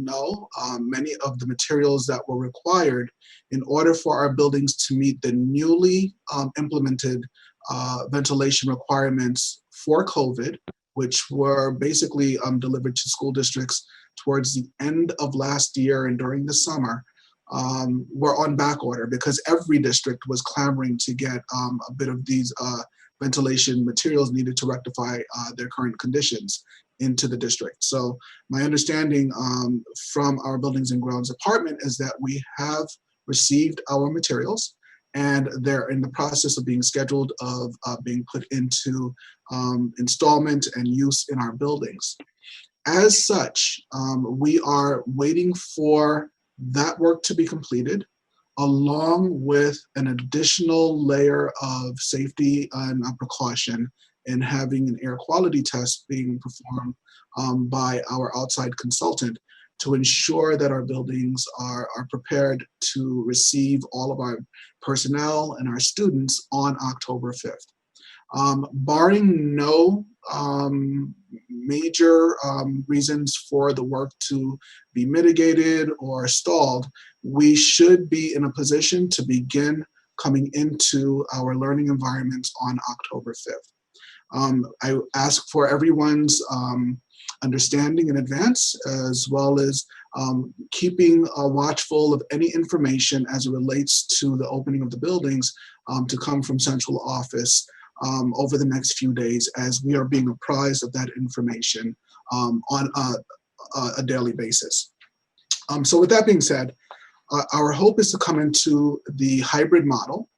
know, many of the materials that were required in order for our buildings to meet the newly implemented ventilation requirements for COVID, which were basically delivered to school districts towards the end of last year and during the summer, were on back order because every district was clamoring to get a bit of these ventilation materials needed to rectify their current conditions into the district. So my understanding from our Buildings and Grounds department is that we have received our materials and they're in the process of being scheduled of being put into installment and use in our buildings. As such, we are waiting for that work to be completed, along with an additional layer of safety and precaution in having an air quality test being performed by our outside consultant to ensure that our buildings are prepared to receive all of our personnel and our students on October 5th. Barring no major reasons for the work to be mitigated or stalled, we should be in a position to begin coming into our learning environments on October 5th. I ask for everyone's understanding in advance, as well as keeping watchful of any information as it relates to the opening of the buildings to come from central office over the next few days, as we are being apprised of that information on a daily basis. So with that being said, our hope is to come into the hybrid model,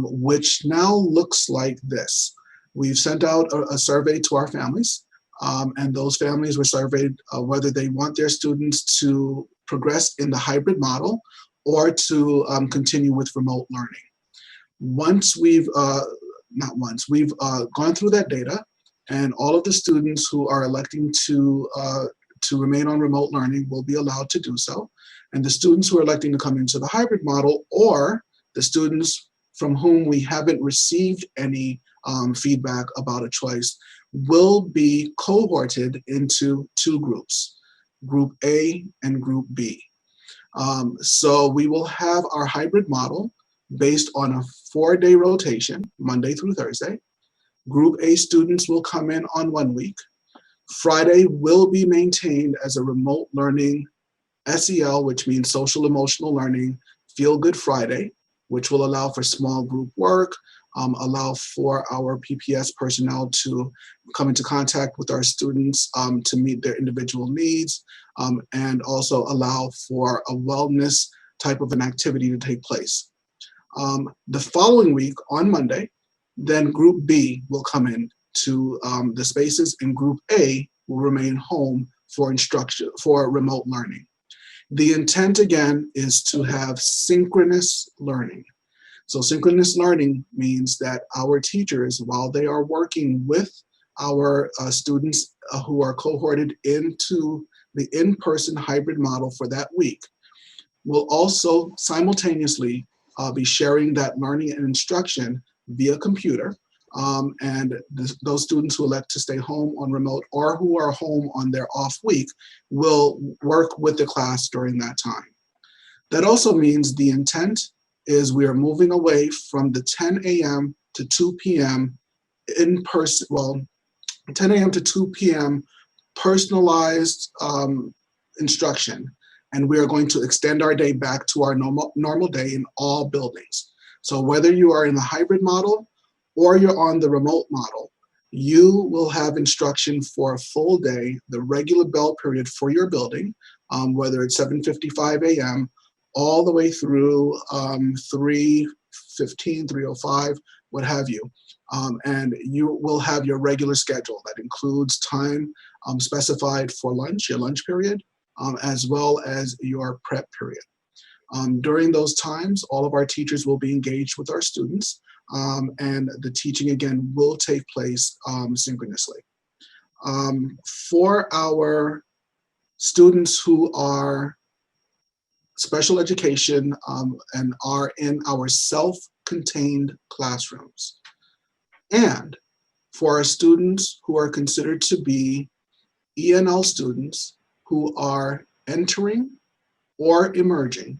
which now looks like this. We've sent out a survey to our families, and those families were surveyed whether they want their students to progress in the hybrid model or to continue with remote learning. We've gone through that data, and all of the students who are electing to remain on remote learning will be allowed to do so. And the students who are electing to come into the hybrid model, or the students from whom we haven't received any feedback about a choice, will be cohorted into two groups, Group A and Group B. So we will have our hybrid model based on a 4-day rotation, Monday through Thursday. Group A students will come in on 1 week. Friday will be maintained as a remote learning SEL, which means social emotional learning, Feel Good Friday, which will allow for small group work, allow for our PPS personnel to come into contact with our students to meet their individual needs, and also allow for a wellness type of an activity to take place. The following week on Monday, then Group B will come in to the spaces, and Group A will remain home for instruction, for remote learning. The intent again is to have synchronous learning. So synchronous learning means that our teachers, while they are working with our students who are cohorted into the in-person hybrid model for that week, will also simultaneously be sharing that learning and instruction via computer. And those students who elect to stay home on remote or who are home on their off week will work with the class during that time. That also means the intent is we are moving away from the 10 a.m. to 2 p.m. in person, well, 10 a.m. to 2 p.m. personalized instruction. And we are going to extend our day back to our normal day in all buildings. So whether you are in the hybrid model or you're on the remote model, you will have instruction for a full day, the regular bell period for your building, whether it's 7:55 a.m. all the way through 3:15, 3:05, what have you. And you will have your regular schedule that includes time specified for lunch, your lunch period, as well as your prep period. During those times, all of our teachers will be engaged with our students, and the teaching again will take place synchronously. For our students who are special education and are in our self-contained classrooms, and for our students who are considered to be ENL students who are entering or emerging,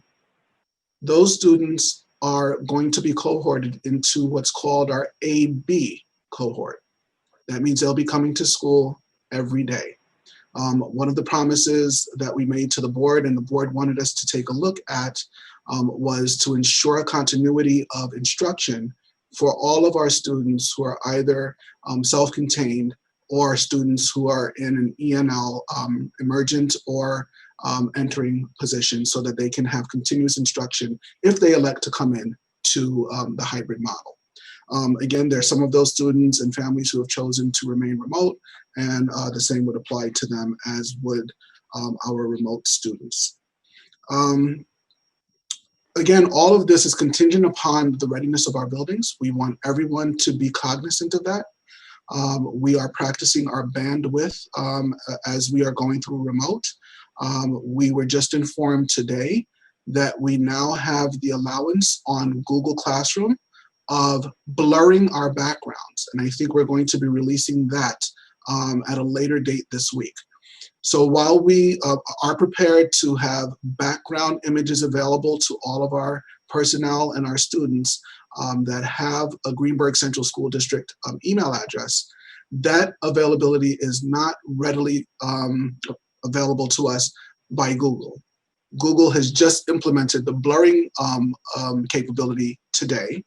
those students are going to be cohorted into what's called our AB cohort. That means they'll be coming to school every day. One of the promises that we made to the board, and the board wanted us to take a look at, was to ensure continuity of instruction for all of our students who are either self-contained or students who are in an ENL, emergent or entering position, so that they can have continuous instruction if they elect to come in to the hybrid model. Again, there are some of those students and families who have chosen to remain remote, and the same would apply to them as would our remote students. Again, all of this is contingent upon the readiness of our buildings. We want everyone to be cognizant of that. We are practicing our bandwidth as we are going through remote. We were just informed today that we now have the allowance on Google Classroom of blurring our backgrounds. And I think we're going to be releasing that at a later date this week. So while we are prepared to have background images available to all of our personnel and our students that have a Greenberg Central School District email address, that availability is not readily available to us by Google. Google has just implemented the blurring capability today,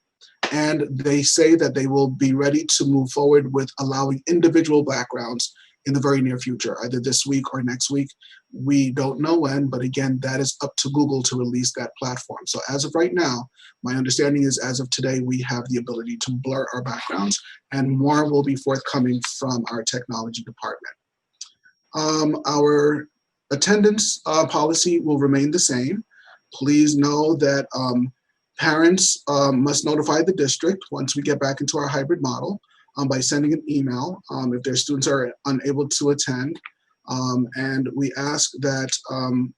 and they say that they will be ready to move forward with allowing individual backgrounds in the very near future, either this week or next week. We don't know when, but again, that is up to Google to release that platform. So as of right now, my understanding is as of today, we have the ability to blur our backgrounds, and more will be forthcoming from our technology department. Our attendance policy will remain the same. Please know that parents must notify the district once we get back into our hybrid model by sending an email if their students are unable to attend. And we ask that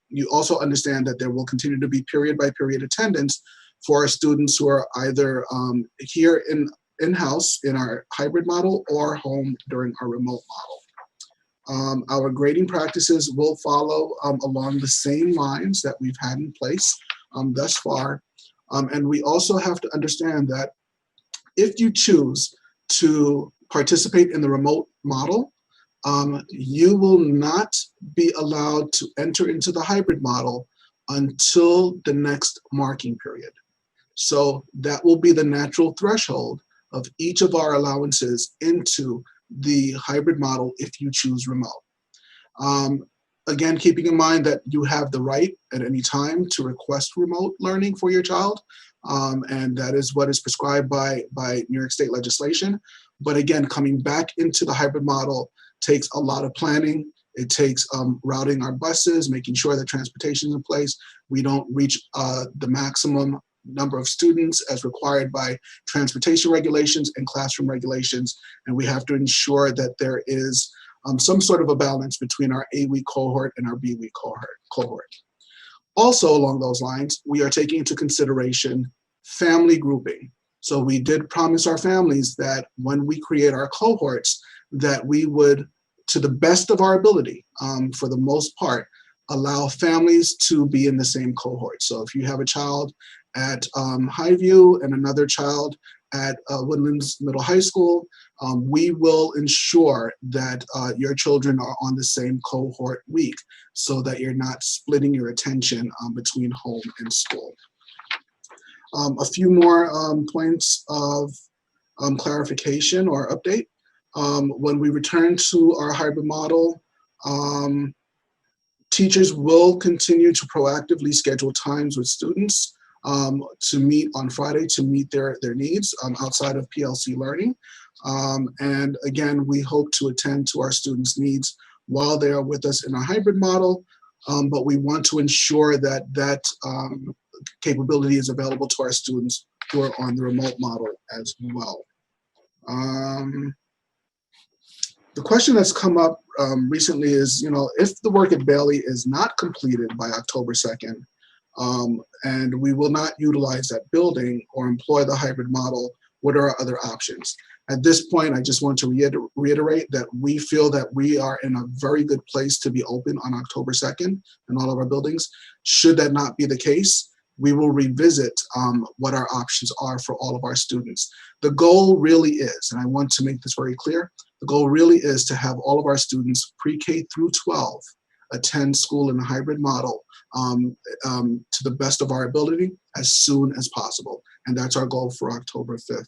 you also understand that there will continue to be period by period attendance for our students who are either here in-house in our hybrid model or home during our remote model. Our grading practices will follow along the same lines that we've had in place thus far. And we also have to understand that if you choose to participate in the remote model, you will not be allowed to enter into the hybrid model until the next marking period. So that will be the natural threshold of each of our allowances into the hybrid model if you choose remote. Again, keeping in mind that you have the right at any time to request remote learning for your child, and that is what is prescribed by New York State legislation. But again, coming back into the hybrid model takes a lot of planning. It takes routing our buses, making sure that transportation is in place. We don't reach the maximum number of students as required by transportation regulations and classroom regulations. And we have to ensure that there is some sort of a balance between our A-week cohort and our B-week cohort. Also along those lines, we are taking into consideration family grouping. So we did promise our families that when we create our cohorts, that we would, to the best of our ability, for the most part, allow families to be in the same cohort. So if you have a child at Highview and another child at Woodlands Middle High School, we will ensure that your children are on the same cohort week so that you're not splitting your attention between home and school. A few more points of clarification or update. When we return to our hybrid model, teachers will continue to proactively schedule times with students to meet on Friday to meet their needs outside of PLC learning. And again, we hope to attend to our students' needs while they are with us in our hybrid model, but we want to ensure that that capability is available to our students who are on the remote model as well. The question that's come up recently is, if the work at Bailey is not completed by October 2nd, and we will not utilize that building or employ the hybrid model, what are our other options? At this point, I just want to reiterate that we feel that we are in a very good place to be open on October 2nd in all of our buildings. Should that not be the case, we will revisit what our options are for all of our students. The goal really is, and I want to make this very clear, the goal really is to have all of our students pre-K through 12 attend school in a hybrid model to the best of our ability as soon as possible. And that's our goal for October 5th.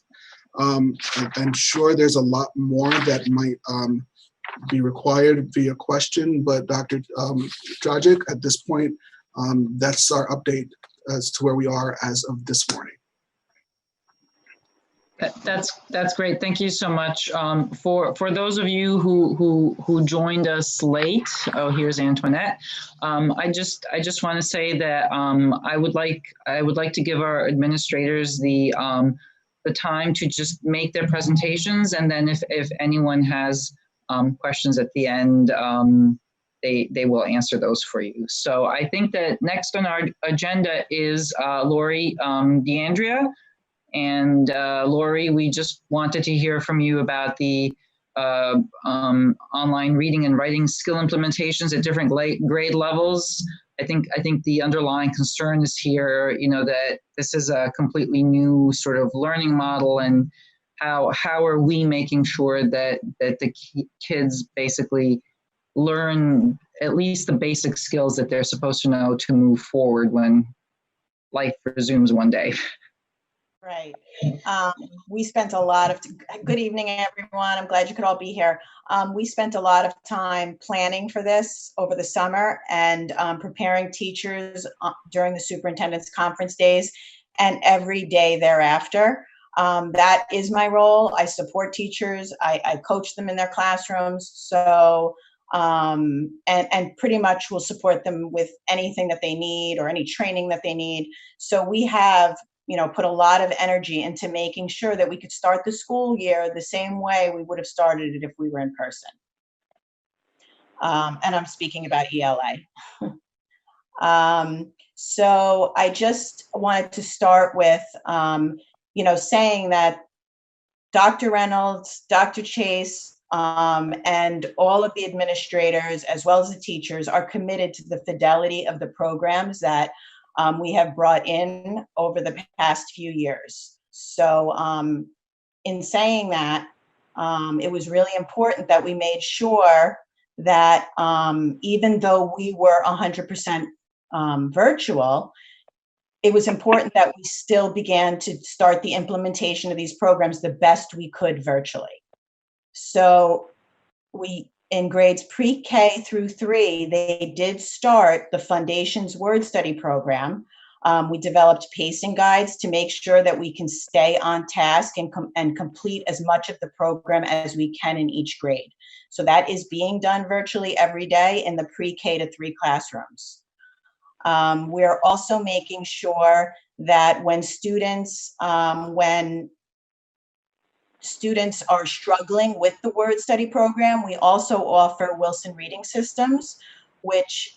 I'm sure there's a lot more that might be required via question, but Dr. Dragic, at this point, that's our update as to where we are as of this morning. That's great. Thank you so much. For those of you who joined us late, oh, here's Antoinette. I just want to say that I would like to give our administrators the time to just make their presentations, and then if anyone has questions at the end, they will answer those for you. So I think that next on our agenda is Lori DeAndrea. And Lori, we just wanted to hear from you about the online reading and writing skill implementations at different grade levels. I think the underlying concern is here, that this is a completely new sort of learning model, and how are we making sure that the kids basically learn at least the basic skills that they're supposed to know to move forward when life resumes one day. Right. We spent a lot of, good evening, everyone. I'm glad you could all be here. We spent a lot of time planning for this over the summer and preparing teachers during the superintendent's conference days and every day thereafter. That is my role. I support teachers. I coach them in their classrooms. So, and pretty much will support them with anything that they need or any training that they need. So we have put a lot of energy into making sure that we could start the school year the same way we would have started it if we were in person. And I'm speaking about ELA. So I just wanted to start with, saying that Dr. Reynolds, Dr. Chase, and all of the administrators, as well as the teachers, are committed to the fidelity of the programs that we have brought in over the past few years. So in saying that, it was really important that we made sure that even though we were 100% virtual, it was important that we still began to start the implementation of these programs the best we could virtually. So in grades pre-K through 3, they did start the Foundations Word Study program. We developed pacing guides to make sure that we can stay on task and complete as much of the program as we can in each grade. So that is being done virtually every day in the pre-K to 3 classrooms. We're also making sure that when students are struggling with the word study program, we also offer Wilson Reading Systems, which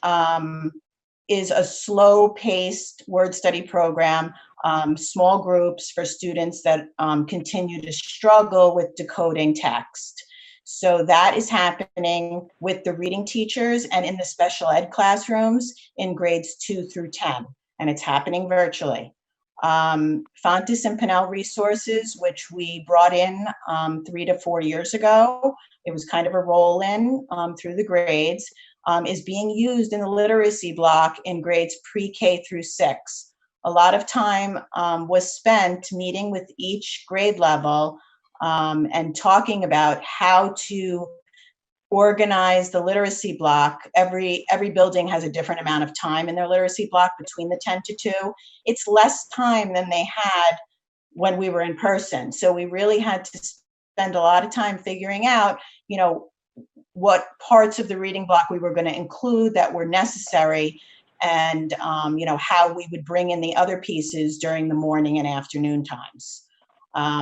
is a slow-paced word study program, small groups for students that continue to struggle with decoding text. So that is happening with the reading teachers and in the special ed classrooms in grades 2 through 10, and it's happening virtually. Fontes and Pinnell resources, which we brought in 3 to 4 years ago, it was kind of a roll-in through the grades, is being used in the literacy block in grades pre-K through 6. A lot of time was spent meeting with each grade level and talking about how to organize the literacy block. Every building has a different amount of time in their literacy block between the 10 to 2. It's less time than they had when we were in person. So we really had to spend a lot of time figuring out, what parts of the reading block we were going to include that were necessary, and how we would bring in the other pieces during the morning and afternoon times.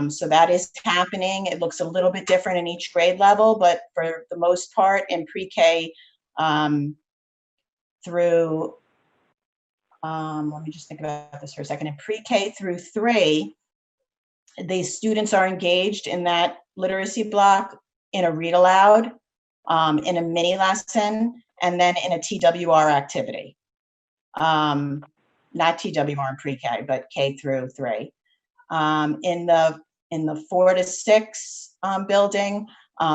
So that is happening. It looks a little bit different in each grade level, but for the most part in pre-K through, let me just think about this for a second. In pre-K through 3, the students are engaged in that literacy block in a read aloud, in a mini lesson, and then in a TWR activity. Not TWR in pre-K, but K through 3. In the 4 to 6 building,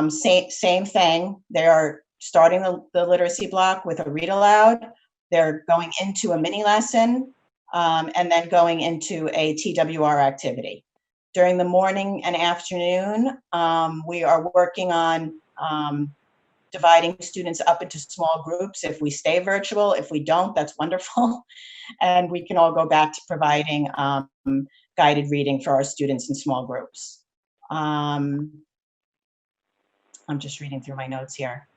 same thing. They are starting the literacy block with a read aloud. They're going into a mini lesson, and then going into a TWR activity. During the morning and afternoon, we are working on dividing students up into small groups if we stay virtual. If we don't, that's wonderful. And we can all go back to providing guided reading for our students in small groups. I'm just reading through my notes here.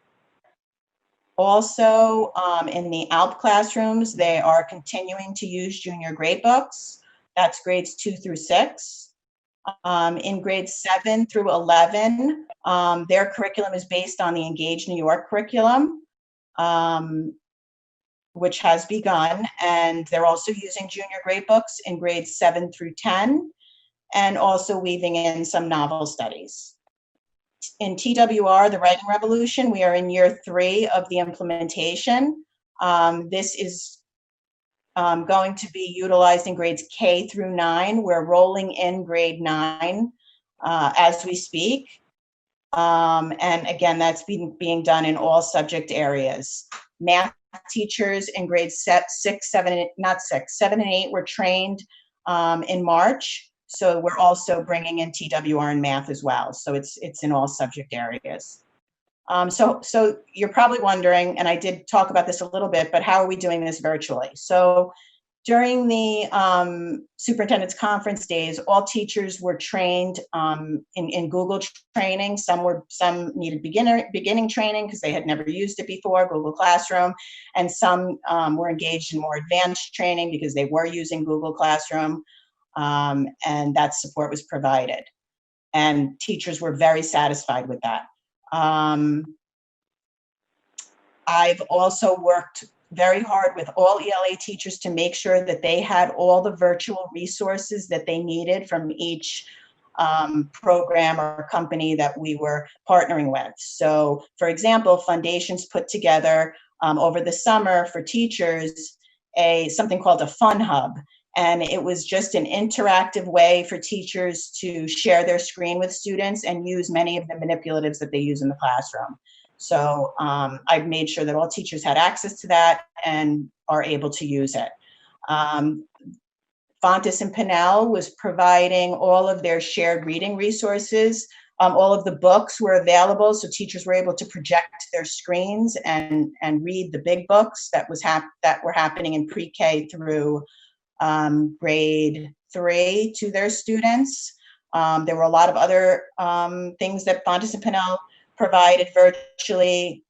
Also, in the ALP classrooms, they are continuing to use junior grade books. That's grades 2 through 6. In grades 7 through 11, their curriculum is based on the Engage New York curriculum, which has begun, and they're also using junior grade books in grades 7 through 10, and also weaving in some novel studies. In TWR, the Writing Revolution, we are in year 3 of the implementation. This is going to be utilized in grades K through 9. We're rolling in grade 9 as we speak. And again, that's being done in all subject areas. Math teachers in grades 7 and 8 were trained in March. So we're also bringing in TWR and math as well. So it's in all subject areas. So you're probably wondering, and I did talk about this a little bit, but how are we doing this virtually? So during the superintendent's conference days, all teachers were trained in Google training. Some needed beginning training because they had never used it before, Google Classroom, and some were engaged in more advanced training because they were using Google Classroom, and that support was provided. And teachers were very satisfied with that. I've also worked very hard with all ELA teachers to make sure that they had all the virtual resources that they needed from each program or company that we were partnering with. So, for example, Foundations put together over the summer for teachers something called a Fun Hub. And it was just an interactive way for teachers to share their screen with students and use many of the manipulatives that they use in the classroom. So I've made sure that all teachers had access to that and are able to use it. Fontes and Pinnell was providing all of their shared reading resources. All of the books were available, so teachers were able to project their screens and read the big books that were happening in pre-K through grade 3 to their students. There were a lot of other things that Fontes and Pinnell provided virtually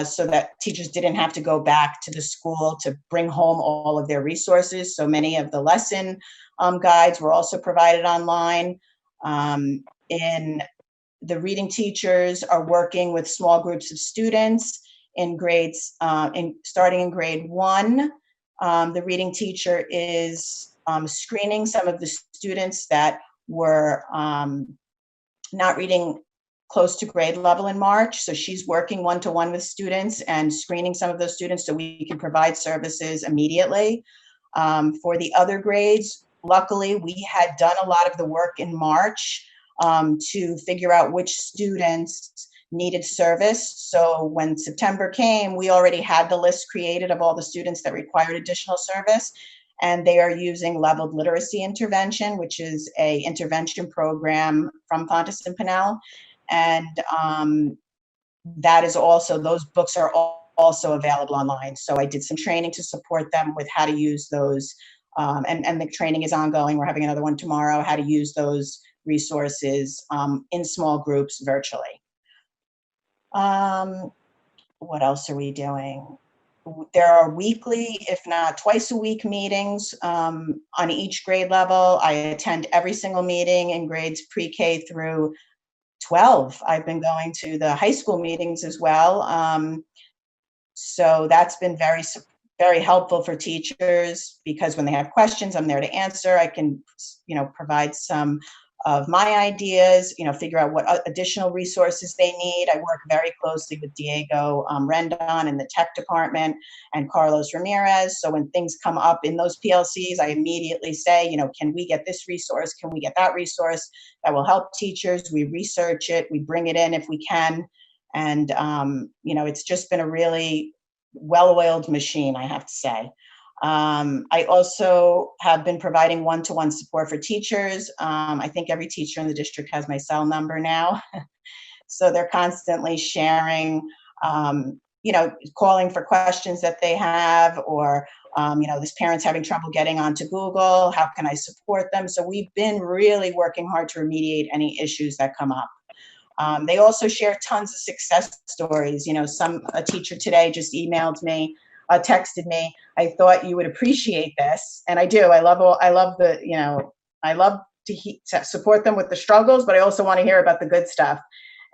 so that teachers didn't have to go back to the school to bring home all of their resources. So many of the lesson guides were also provided online. The reading teachers are working with small groups of students in grades, starting in grade 1. The reading teacher is screening some of the students that were not reading close to grade level in March. So she's working one-to-one with students and screening some of those students so we can provide services immediately. For the other grades, luckily, we had done a lot of the work in March to figure out which students needed service. So when September came, we already had the list created of all the students that required additional service. And they are using Leveled Literacy Intervention, which is an intervention program from Fontes and Pinnell. And that is also, those books are also available online. So I did some training to support them with how to use those. And the training is ongoing. We're having another one tomorrow, how to use those resources in small groups virtually. What else are we doing? There are weekly, if not twice a week, meetings on each grade level. I attend every single meeting in grades pre-K through 12. I've been going to the high school meetings as well. So that's been very, very helpful for teachers because when they have questions, I'm there to answer. I can, provide some of my ideas, figure out what additional resources they need. I work very closely with Diego Rendon in the tech department and Carlos Ramirez. So when things come up in those PLCs, I immediately say, can we get this resource? Can we get that resource that will help teachers? We research it, we bring it in if we can. And, it's just been a really well-oiled machine, I have to say. I also have been providing one-to-one support for teachers. I think every teacher in the district has my cell number now. So they're constantly sharing, calling for questions that they have, or, this parent's having trouble getting onto Google. How can I support them? So we've been really working hard to remediate any issues that come up. They also share tons of success stories. A teacher today just emailed me, texted me, I thought you would appreciate this. And I do. I love to support them with the struggles, but I also want to hear about the good stuff.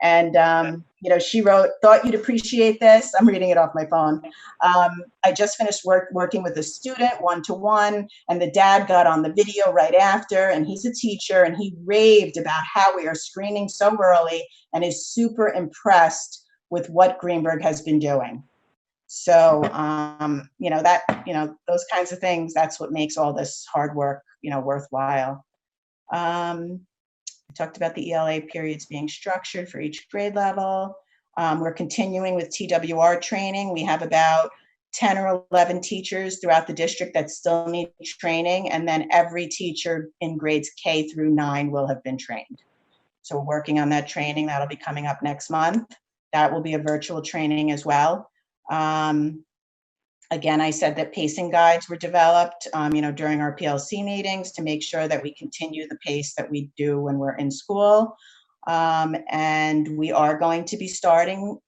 And, she wrote, thought you'd appreciate this. I'm reading it off my phone. I just finished working with a student one-to-one, and the dad got on the video right after, and he's a teacher, and he raved about how we are screening so early and is super impressed with what Greenberg has been doing. So, those kinds of things, that's what makes all this hard work, worthwhile. I talked about the ELA periods being structured for each grade level. We're continuing with TWR training. We have about 10 or 11 teachers throughout the district that still need training, and then every teacher in grades K through 9 will have been trained. So we're working on that training. That'll be coming up next month. That will be a virtual training as well. Again, I said that pacing guides were developed, during our PLC meetings to make sure that we continue the pace that we do when we're in school. And we are going to be starting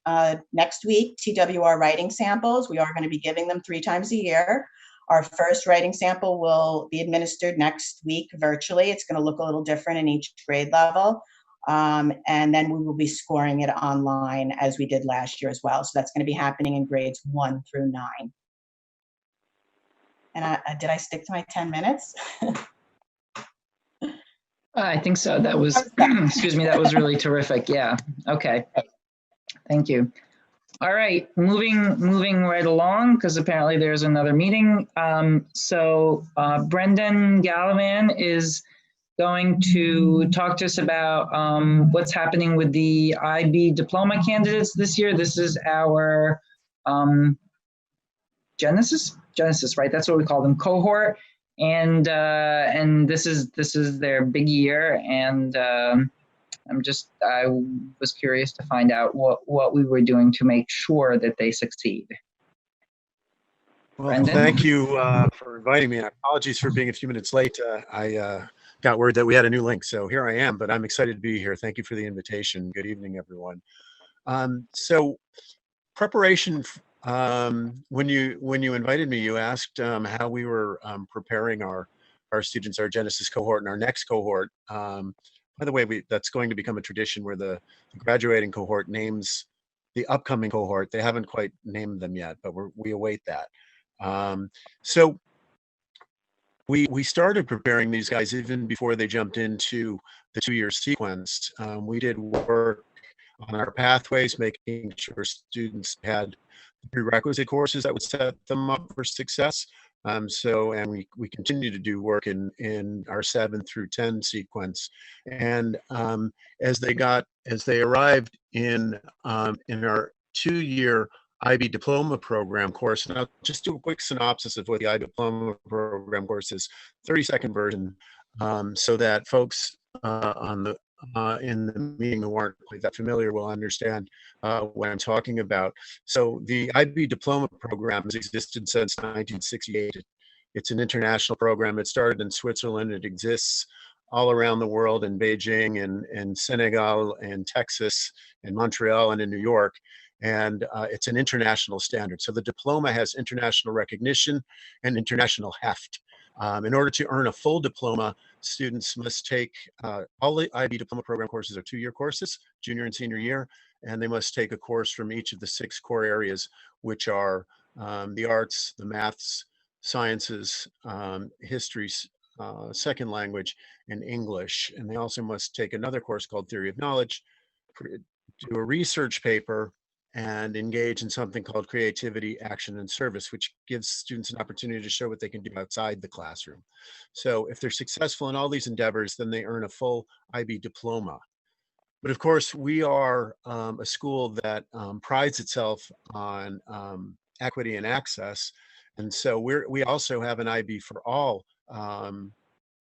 next week, TWR writing samples. We are going to be giving them 3 times a year. Our first writing sample will be administered next week virtually. It's going to look a little different in each grade level. And then we will be scoring it online as we did last year as well. So that's going to be happening in grades 1 through 9. And did I stick to my 10 minutes? I think so. That was, excuse me, that was really terrific. Yeah. Okay. Thank you. All right, moving right along, because apparently there's another meeting. So Brendan Gallivan is going to talk to us about what's happening with the IB diploma candidates this year. This is our Genesis, right? That's what we call them, cohort. And this is their big year. And I was curious to find out what we were doing to make sure that they succeed. Well, Brendan? thank you for inviting me. Apologies for being a few minutes late. I got word that we had a new link, so here I am, but I'm excited to be here. Thank you for the invitation. Good evening, everyone. So preparation, when you invited me, you asked how we were preparing our students, our Genesis cohort and our next cohort. By the way, that's going to become a tradition where the graduating cohort names the upcoming cohort. They haven't quite named them yet, but we await that. So we started preparing these guys even before they jumped into the 2-year sequence. We did work on our pathways, making sure students had prerequisite courses that would set them up for success. And we continue to do work in our 7 through 10 sequence. And as they arrived in our 2-year IB diploma program course, and I'll just do a quick synopsis of what the IB diploma program course is, 30-second version, so that folks in the meeting who aren't quite that familiar will understand what I'm talking about. So the IB diploma program has existed since 1968. It's an international program. It started in Switzerland. It exists all around the world, in Beijing and Senegal and Texas and Montreal and in New York. And it's an international standard. So the diploma has international recognition and international heft. In order to earn a full diploma, students must take all the IB diploma program courses are 2-year courses, junior and senior year, and they must take a course from each of the 6 core areas, which are the arts, the maths, sciences, history, second language in English. And they also must take another course called Theory of Knowledge, do a research paper, and engage in something called creativity, action, and service, which gives students an opportunity to show what they can do outside the classroom. So if they're successful in all these endeavors, then they earn a full IB diploma. But of course, we are a school that prides itself on equity and access. And so we also have an IB for all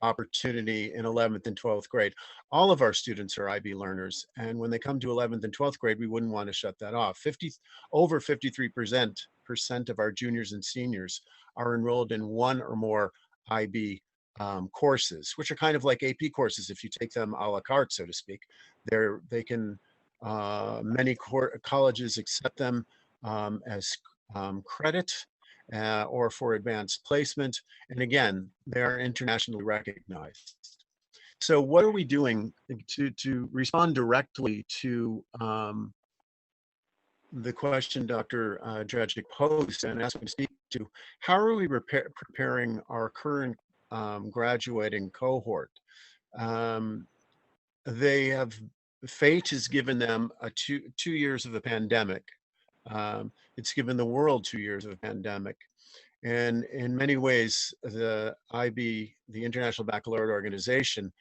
opportunity in 11th and 12th grade. All of our students are IB learners. And when they come to 11th and 12th grade, we wouldn't want to shut that off. Over 53% of our juniors and seniors are enrolled in one or more IB courses, which are kind of like AP courses if you take them a la carte, so to speak. They can, many colleges accept them as credit or for advanced placement. And again, they're internationally recognized. So what are we doing to respond directly to the question Dr. Dragic posed and asked me to speak to? How are we preparing our current graduating cohort? Fate has given them two years of a pandemic. It's given the world 2 years of a pandemic. And in many ways, the IB, the International Baccalaureate Organization,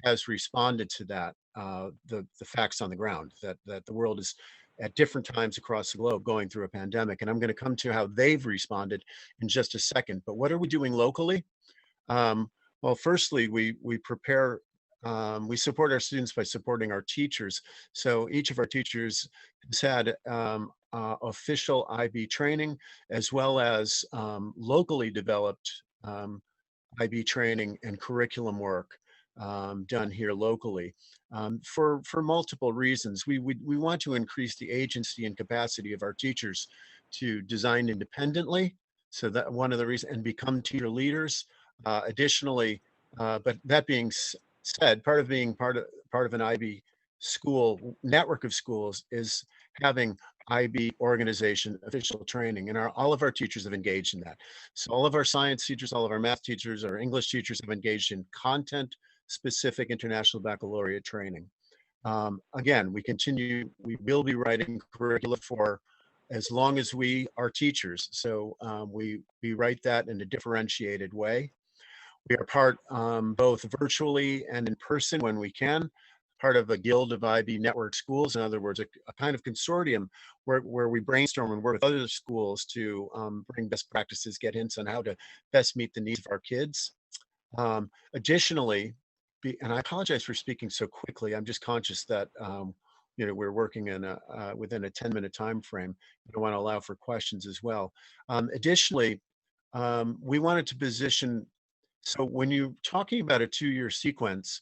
has responded to that, the facts on the ground, that the world is at different times across the globe going through a pandemic. And I'm going to come to how they've responded in just a second. But what are we doing locally? Well, firstly, we prepare, we support our students by supporting our teachers. So each of our teachers has had official IB training, as well as locally developed IB training and curriculum work done here locally for multiple reasons. We want to increase the agency and capacity of our teachers to design independently. So that one of the reasons, and become teacher leaders. Additionally, but that being said, part of being part of an IB school network of schools is having IB organization official training, and all of our teachers have engaged in that. So all of our science teachers, all of our math teachers, our English teachers have engaged in content specific international baccalaureate training. Again, we will be writing curricula for as long as we are teachers. So we write that in a differentiated way. We are part both virtually and in person when we can, part of a guild of IB network schools. In other words, a kind of consortium where we brainstorm and work with other schools to bring best practices, get hints on how to best meet the needs of our kids. Additionally, and I apologize for speaking so quickly, I'm just conscious that we're working in within a 10-minute time frame. I want to allow for questions as well. Additionally, we wanted to position, so when you're talking about a 2-year sequence,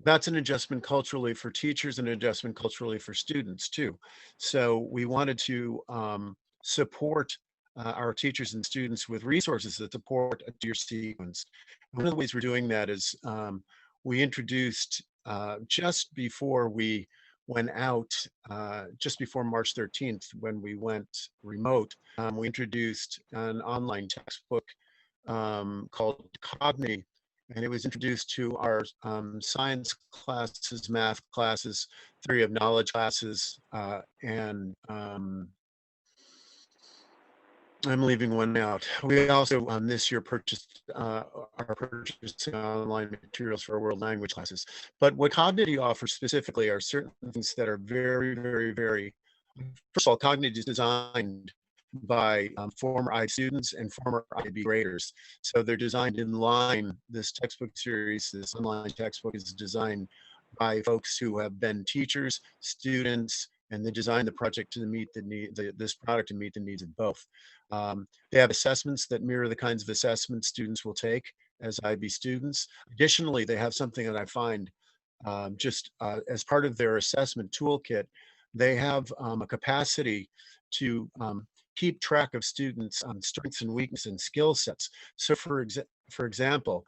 that's an adjustment culturally for teachers and an adjustment culturally for students too. So we wanted to support our teachers and students with resources that support a 2-year sequence. One of the ways we're doing that is we introduced just before we went out, just before March 13th, when we went remote, we introduced an online textbook called Cogni, and it was introduced to our science classes, math classes, theory of knowledge classes, and I'm leaving one out. We also this year are purchasing online materials for our world language classes. But what Cognity offers specifically are certain things that are very, very, very, first of all, Cognity is designed by former IB students and former IB graders. So they're designed in line. This textbook series, this online textbook, is designed by folks who have been teachers, students, and they design the project to meet the need, this product to meet the needs of both. They have assessments that mirror the kinds of assessments students will take as IB students. Additionally, they have something that I find as part of their assessment toolkit, they have a capacity to keep track of students' strengths and weaknesses and skill sets. So for example,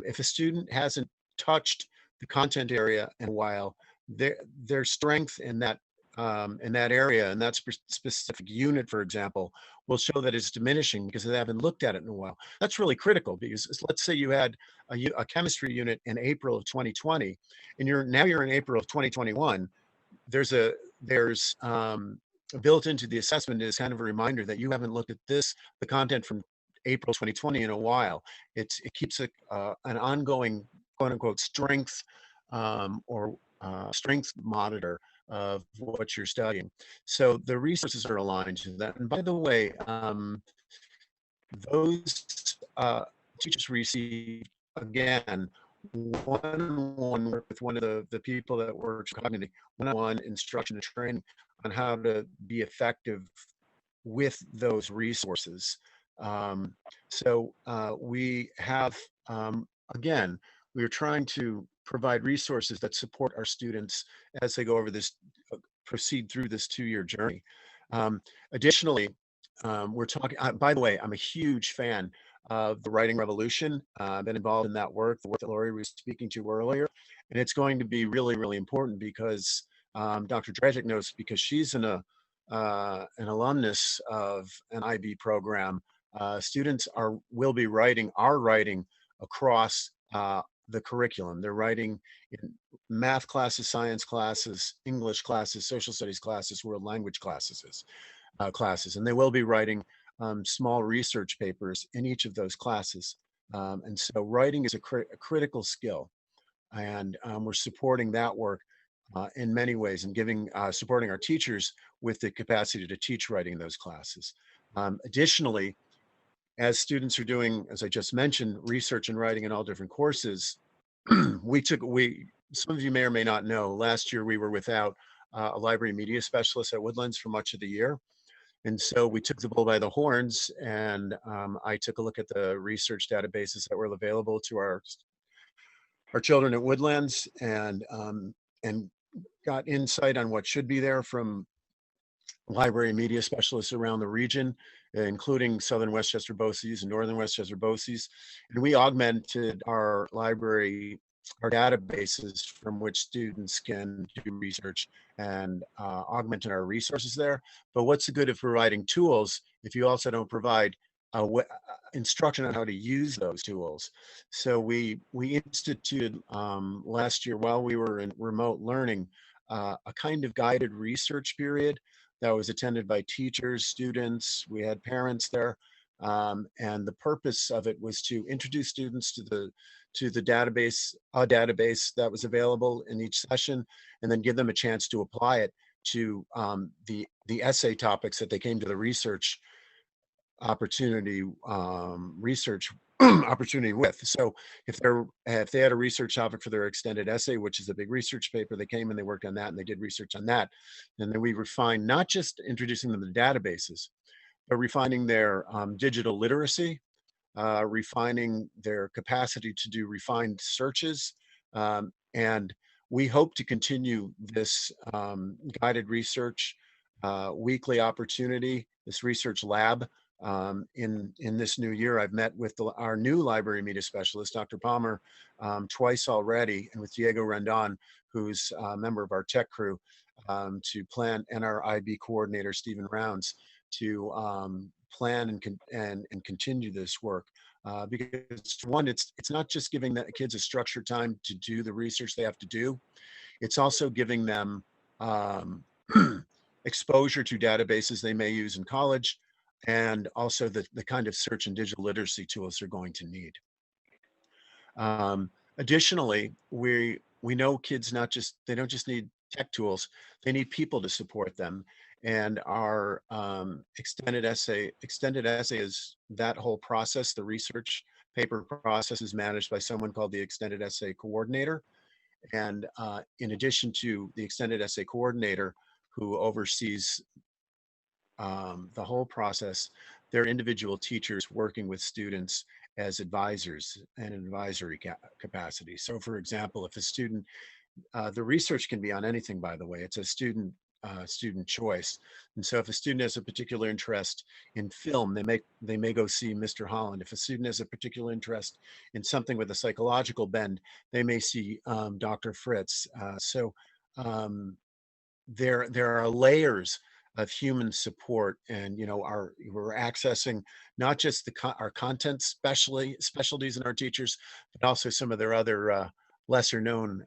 if a student hasn't touched the content area in a while, their strength in that in that area, and that specific unit, for example, will show that it's diminishing because they haven't looked at it in a while. That's really critical because let's say you had a chemistry unit in April of 2020, and you're in April of 2021. There's built into the assessment is kind of a reminder that you haven't looked at the content from April 2020 in a while. It keeps an ongoing quote unquote strength or strength monitor of what you're studying. So the resources are aligned to that. And by the way, those teachers receive, again, one-on-one work with one of the people that works cognitively, one-on-one instruction and training on how to be effective with those resources. We have, again, we are trying to provide resources that support our students as they go over this, proceed through this 2-year journey. Additionally, we're talking, by the way, I'm a huge fan of the writing revolution. I've been involved in that work, the work that Lori was speaking to earlier, and it's going to be really, really important because Dr. Dragic knows, because she's an alumnus of an IB program. Students will be writing across the curriculum. They're writing in math classes, science classes, English classes, social studies classes, world language classes, and they will be writing small research papers in each of those classes. And so writing is a critical skill, and we're supporting that work in many ways, and supporting our teachers with the capacity to teach writing in those classes. Additionally, as students are doing, as I just mentioned, research and writing in all different courses, some of you may or may not know, last year we were without a library media specialist at Woodlands for much of the year. And so we took the bull by the horns, and I took a look at the research databases that were available to our children at Woodlands, and got insight on what should be there from library media specialists around the region, including Southern Westchester BOCES and Northern Westchester BOCES. And we augmented our databases from which students can do research, and augmented our resources there. But what's the good of providing tools if you also don't provide instruction on how to use those tools? So we instituted last year, while we were in remote learning, a kind of guided research period that was attended by teachers, students. We had parents there, and the purpose of it was to introduce students to the database, a database that was available in each session, and then give them a chance to apply it to the essay topics that they came to the research opportunity opportunity with. So if they had a research topic for their extended essay, which is a big research paper, they came and they worked on that and they did research on that. And then we refined, not just introducing them to databases, but refining their digital literacy, refining their capacity to do refined searches. And we hope to continue this guided research weekly opportunity, this research lab. In this new year, I've met with our new library media specialist, Dr. Palmer, twice already, and with Diego Rendon, who's a member of our tech crew, to plan, and our IB coordinator, Stephen Rounds, to plan and continue this work. Because one, it's not just giving the kids a structured time to do the research they have to do, it's also giving them exposure to databases they may use in college, and also the kind of search and digital literacy tools they're going to need. Additionally, we know kids they don't just need tech tools, they need people to support them. And our extended essay is that whole process. The research paper process is managed by someone called the extended essay coordinator. And in addition to the extended essay coordinator, who oversees the whole process, there are individual teachers working with students as advisors and advisory capacity. So for example, if a student, the research can be on anything, by the way, it's a student choice. And so if a student has a particular interest in film, they may go see Mr. Holland. If a student has a particular interest in something with a psychological bend, they may see Dr. Fritz. there are layers of human support, and we're accessing not just our content specialties in our teachers, but also some of their other lesser known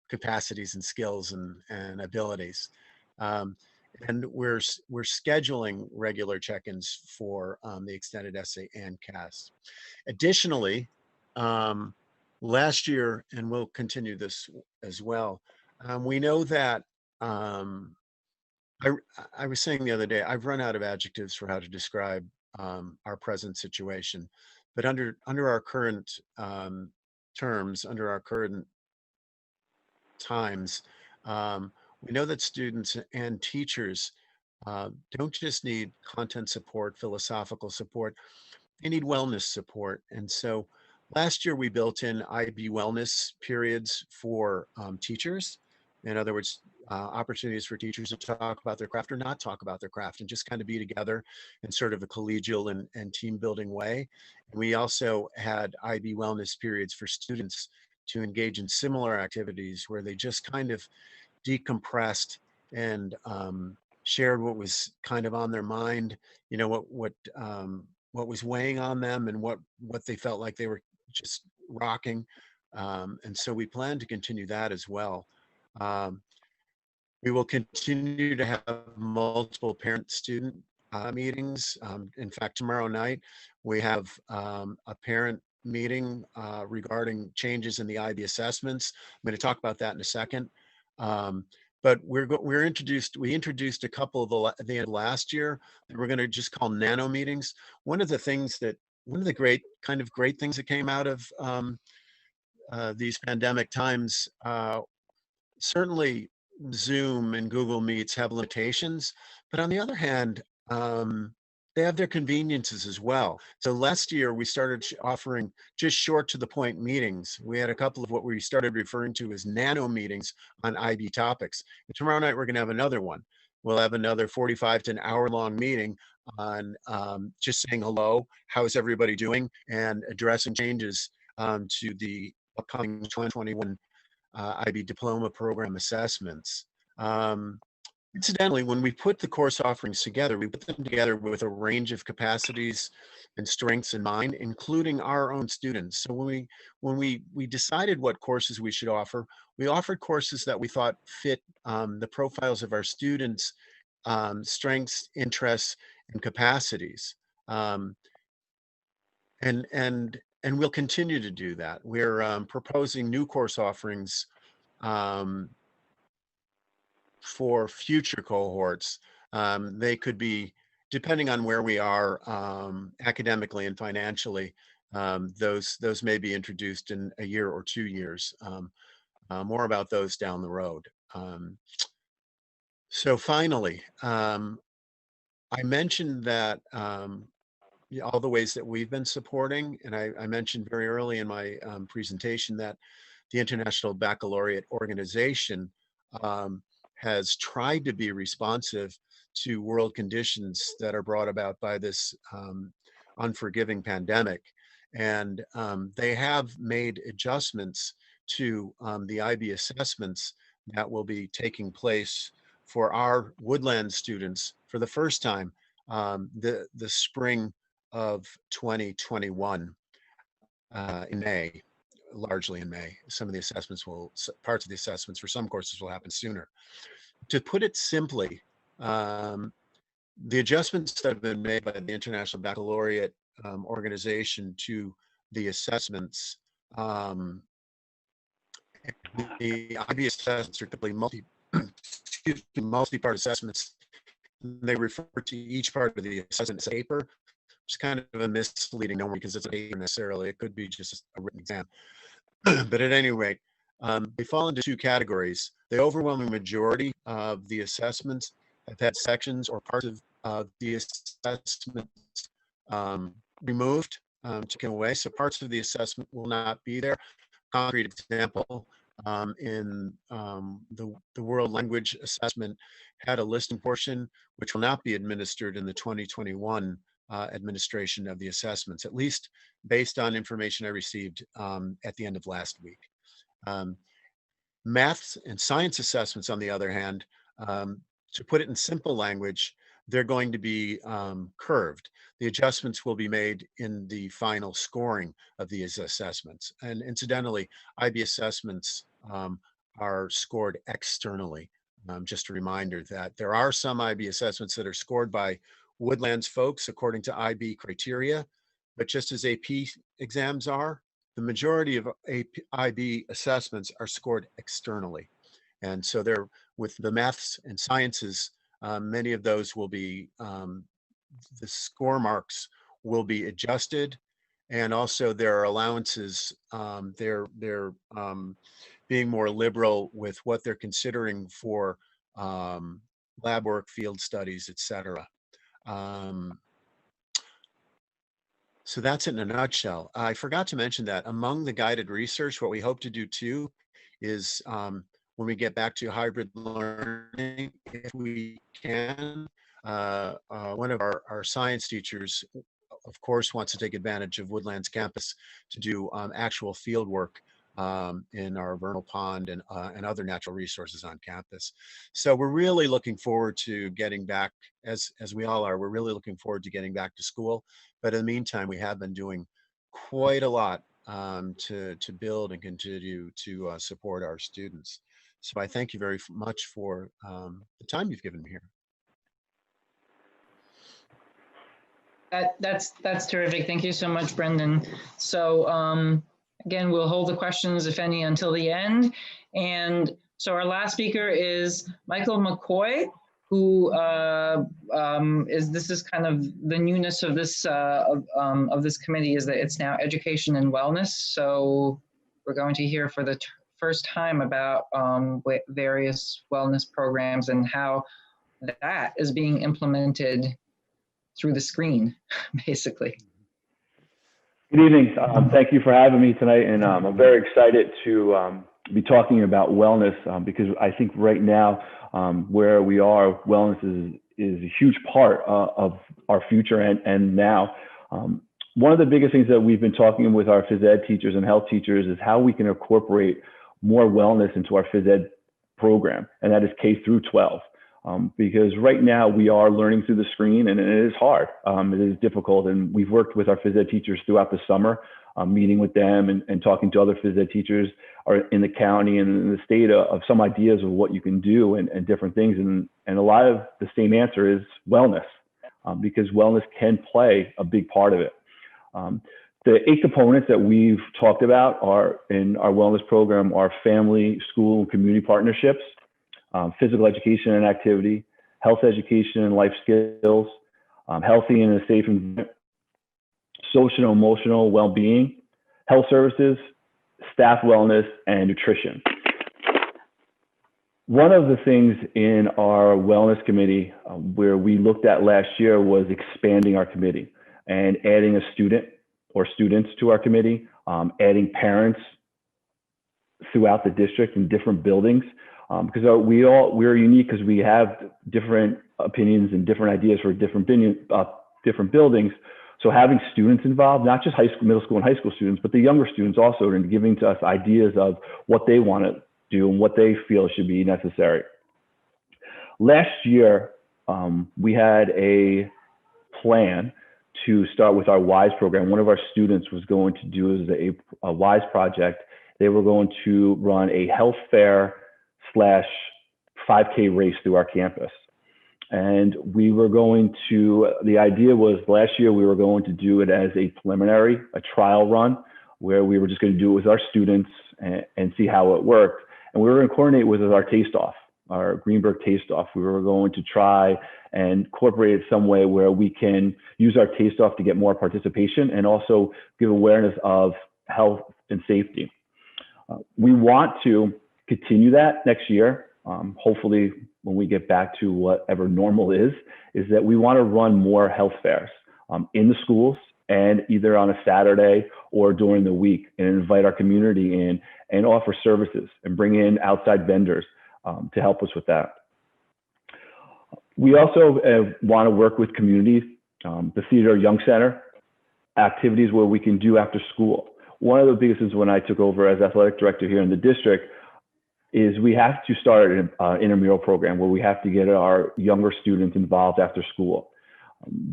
capacities and skills and abilities. Um, and we're scheduling regular check-ins for the extended essay and CAS. Additionally, um, last year, and we'll continue this as well, we know that um, I, I was saying the other day, I've run out of adjectives for how to describe our present situation, but under our current terms, under our current times, we know that students and teachers don't just need content support, philosophical support, they need wellness support. And so last year we built in IB wellness periods for teachers. In other words, opportunities for teachers to talk about their craft or not talk about their craft and just kind of be together in sort of a collegial and team building way. And we also had IB wellness periods for students to engage in similar activities where they just kind of decompressed and shared what was kind of on their mind, what was weighing on them and what they felt like they were just rocking. And so we plan to continue that as well. Um, we will continue to have multiple parent-student meetings. In fact, tomorrow night, we have a parent meeting regarding changes in the IB assessments. I'm going to talk about that in a second. But we introduced a couple of the end of last year that we're going to just call Nano Meetings. One of the great things that came out of these pandemic times, certainly Zoom and Google Meets have limitations, but on the other hand, they have their conveniences as well. So last year we started offering just short to the point meetings. We had a couple of what we started referring to as nano meetings on IB topics. And tomorrow night we're going to have another one. We'll have another 45 to an hour long meeting on just saying hello, how is everybody doing, and addressing changes to the upcoming 2021 IB diploma program assessments. Incidentally, when we put the course offerings together, we put them together with a range of capacities and strengths in mind, including our own students. So when we decided what courses we should offer, we offered courses that we thought fit the profiles of our students' strengths, interests, and capacities. And we'll continue to do that. We're proposing new course offerings for future cohorts. They could be, depending on where we are academically and financially, those may be introduced in a year or 2 years. More about those down the road. So finally, I mentioned that all the ways that we've been supporting, and I mentioned very early in my presentation that the International Baccalaureate Organization has tried to be responsive to world conditions that are brought about by this unforgiving pandemic. And they have made adjustments to the IB assessments that will be taking place for our Woodland students for the first time the spring of 2021 in May, largely in May. Some of the assessments parts of the assessments for some courses will happen sooner. To put it simply, the adjustments that have been made by the International Baccalaureate Organization to the assessments, the IB assessments are typically multi-part assessments. They refer to each part of the assessment as a paper, which is kind of a misleading number because it's a paper necessarily. It could be just a written exam. But at any rate, they fall into 2 categories. The overwhelming majority of the assessments have had sections or parts of the assessments removed, taken away. So parts of the assessment will not be there. Concrete example, in the world language assessment had a listing portion which will not be administered in the 2021 administration of the assessments, at least based on information I received at the end of last week. Maths and science assessments, on the other hand, To put it in simple language, they're going to be curved. The adjustments will be made in the final scoring of these assessments. And incidentally, IB assessments are scored externally. Just a reminder that there are some IB assessments that are scored by Woodlands folks according to IB criteria, but just as AP exams are, the majority of IB assessments are scored externally. And so they're with the maths and sciences, many of those will be, the score marks will be adjusted, and also there are allowances. They're being more liberal with what they're considering for lab work, field studies, etc. So that's it in a nutshell. I forgot to mention that among the guided research, what we hope to do too is when we get back to hybrid learning, if we can, one of our science teachers, of course, wants to take advantage of Woodlands campus to do actual field work in our vernal pond and other natural resources on campus. So we're really looking forward to getting back, as we all are, we're really looking forward to getting back to school. But in the meantime, we have been doing quite a lot to build and continue to support our students. So I thank you very much for the time you've given me here. That's terrific. Thank you so much, Brendan. So again, we'll hold the questions, if any, until the end. And so our last speaker is Michael Mccoy, who this is kind of the newness of this committee, is that it's now education and wellness. So we're going to hear for the first time about various wellness programs and how that is being implemented through the screen, basically. Good evening. Thank you for having me tonight, and I'm very excited to be talking about wellness because I think right now where we are, wellness is a huge part of our future and now. One of the biggest things that we've been talking with our phys ed teachers and health teachers is how we can incorporate more wellness into our phys ed program, and that is K through 12. Because right now we are learning through the screen, and it is hard. It is difficult, and we've worked with our phys ed teachers throughout the summer, meeting with them and talking to other phys ed teachers in the county and in the state of some ideas of what you can do and different things. And a lot of the same answer is wellness, because wellness can play a big part of it. The 8 components that we've talked about are in our wellness program are family, school, and community partnerships, physical education and activity, health education and life skills, healthy and a safe environment, social and emotional well-being, health services, staff wellness, and nutrition. One of the things in our wellness committee where we looked at last year was expanding our committee and adding a student or students to our committee, adding parents throughout the district in different buildings. Because we're unique because we have different opinions and different ideas for different buildings. So having students involved, not just high school, middle school and high school students, but the younger students also, and giving to us ideas of what they want to do and what they feel should be necessary. Last year, we had a plan to start with our WISE program. One of our students was going to do a WISE project. They were going to run a health fair / 5K race through our campus. And we were going to, the idea was last year we were going to do it as a preliminary, a trial run, where we were just going to do it with our students and see how it worked. And we were going to coordinate with our taste off, our Greenberg taste off. We were going to try and incorporate it some way where we can use our taste off to get more participation and also give awareness of health and safety. We want to continue that next year. Hopefully when we get back to whatever normal is that we want to run more health fairs in the schools and either on a Saturday or during the week, and invite our community in and offer services and bring in outside vendors to help us with that. We also want to work with communities, the Theodore Young Center, activities where we can do after school. One of the biggest things when I took over as athletic director here in the district is we have to start an intramural program where we have to get our younger students involved after school.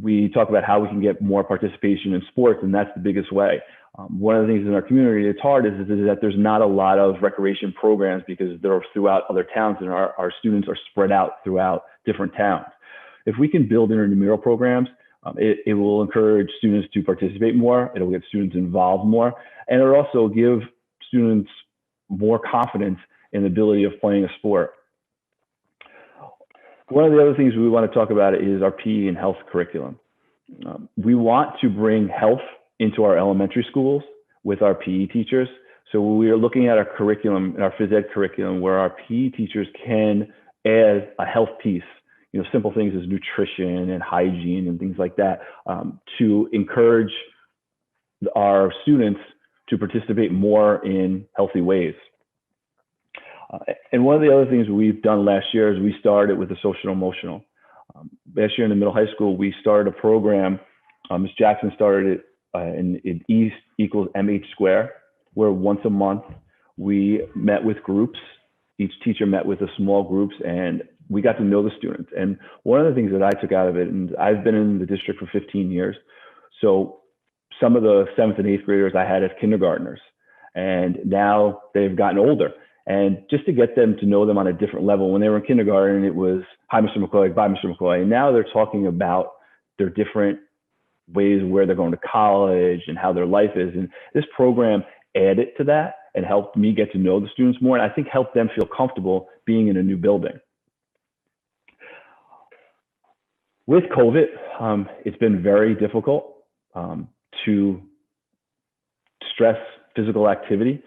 We talk about how we can get more participation in sports, and that's the biggest way. One of the things in our community that's hard is that there's not a lot of recreation programs because they're throughout other towns, and our students are spread out throughout different towns. If we can build intramural programs, it will encourage students to participate more, it'll get students involved more, and it'll also give students more confidence in the ability of playing a sport. One of the other things we want to talk about is our PE and health curriculum. We want to bring health into our elementary schools with our PE teachers. So we are looking at our curriculum, our phys ed curriculum, where our PE teachers can add a health piece, simple things as nutrition and hygiene and things like that, to encourage our students to participate more in healthy ways. And one of the other things we've done last year is we started with the social emotional. Last year in the middle high school, we started a program. Ms. Jackson started it in E equals MH square, where once a month we met with groups. Each teacher met with a small groups, and we got to know the students. And one of the things that I took out of it, and I've been in the district for 15 years, so some of the 7th and 8th graders I had as kindergartners, and now they've gotten older. And just to get them to know them on a different level, when they were in kindergarten, it was, hi, Mr. McCoy, bye, Mr. McCoy. And now they're talking about their different ways where they're going to college and how their life is. And this program added to that and helped me get to know the students more. And I think helped them feel comfortable being in a new building. With COVID, it's been very difficult to stress physical activity.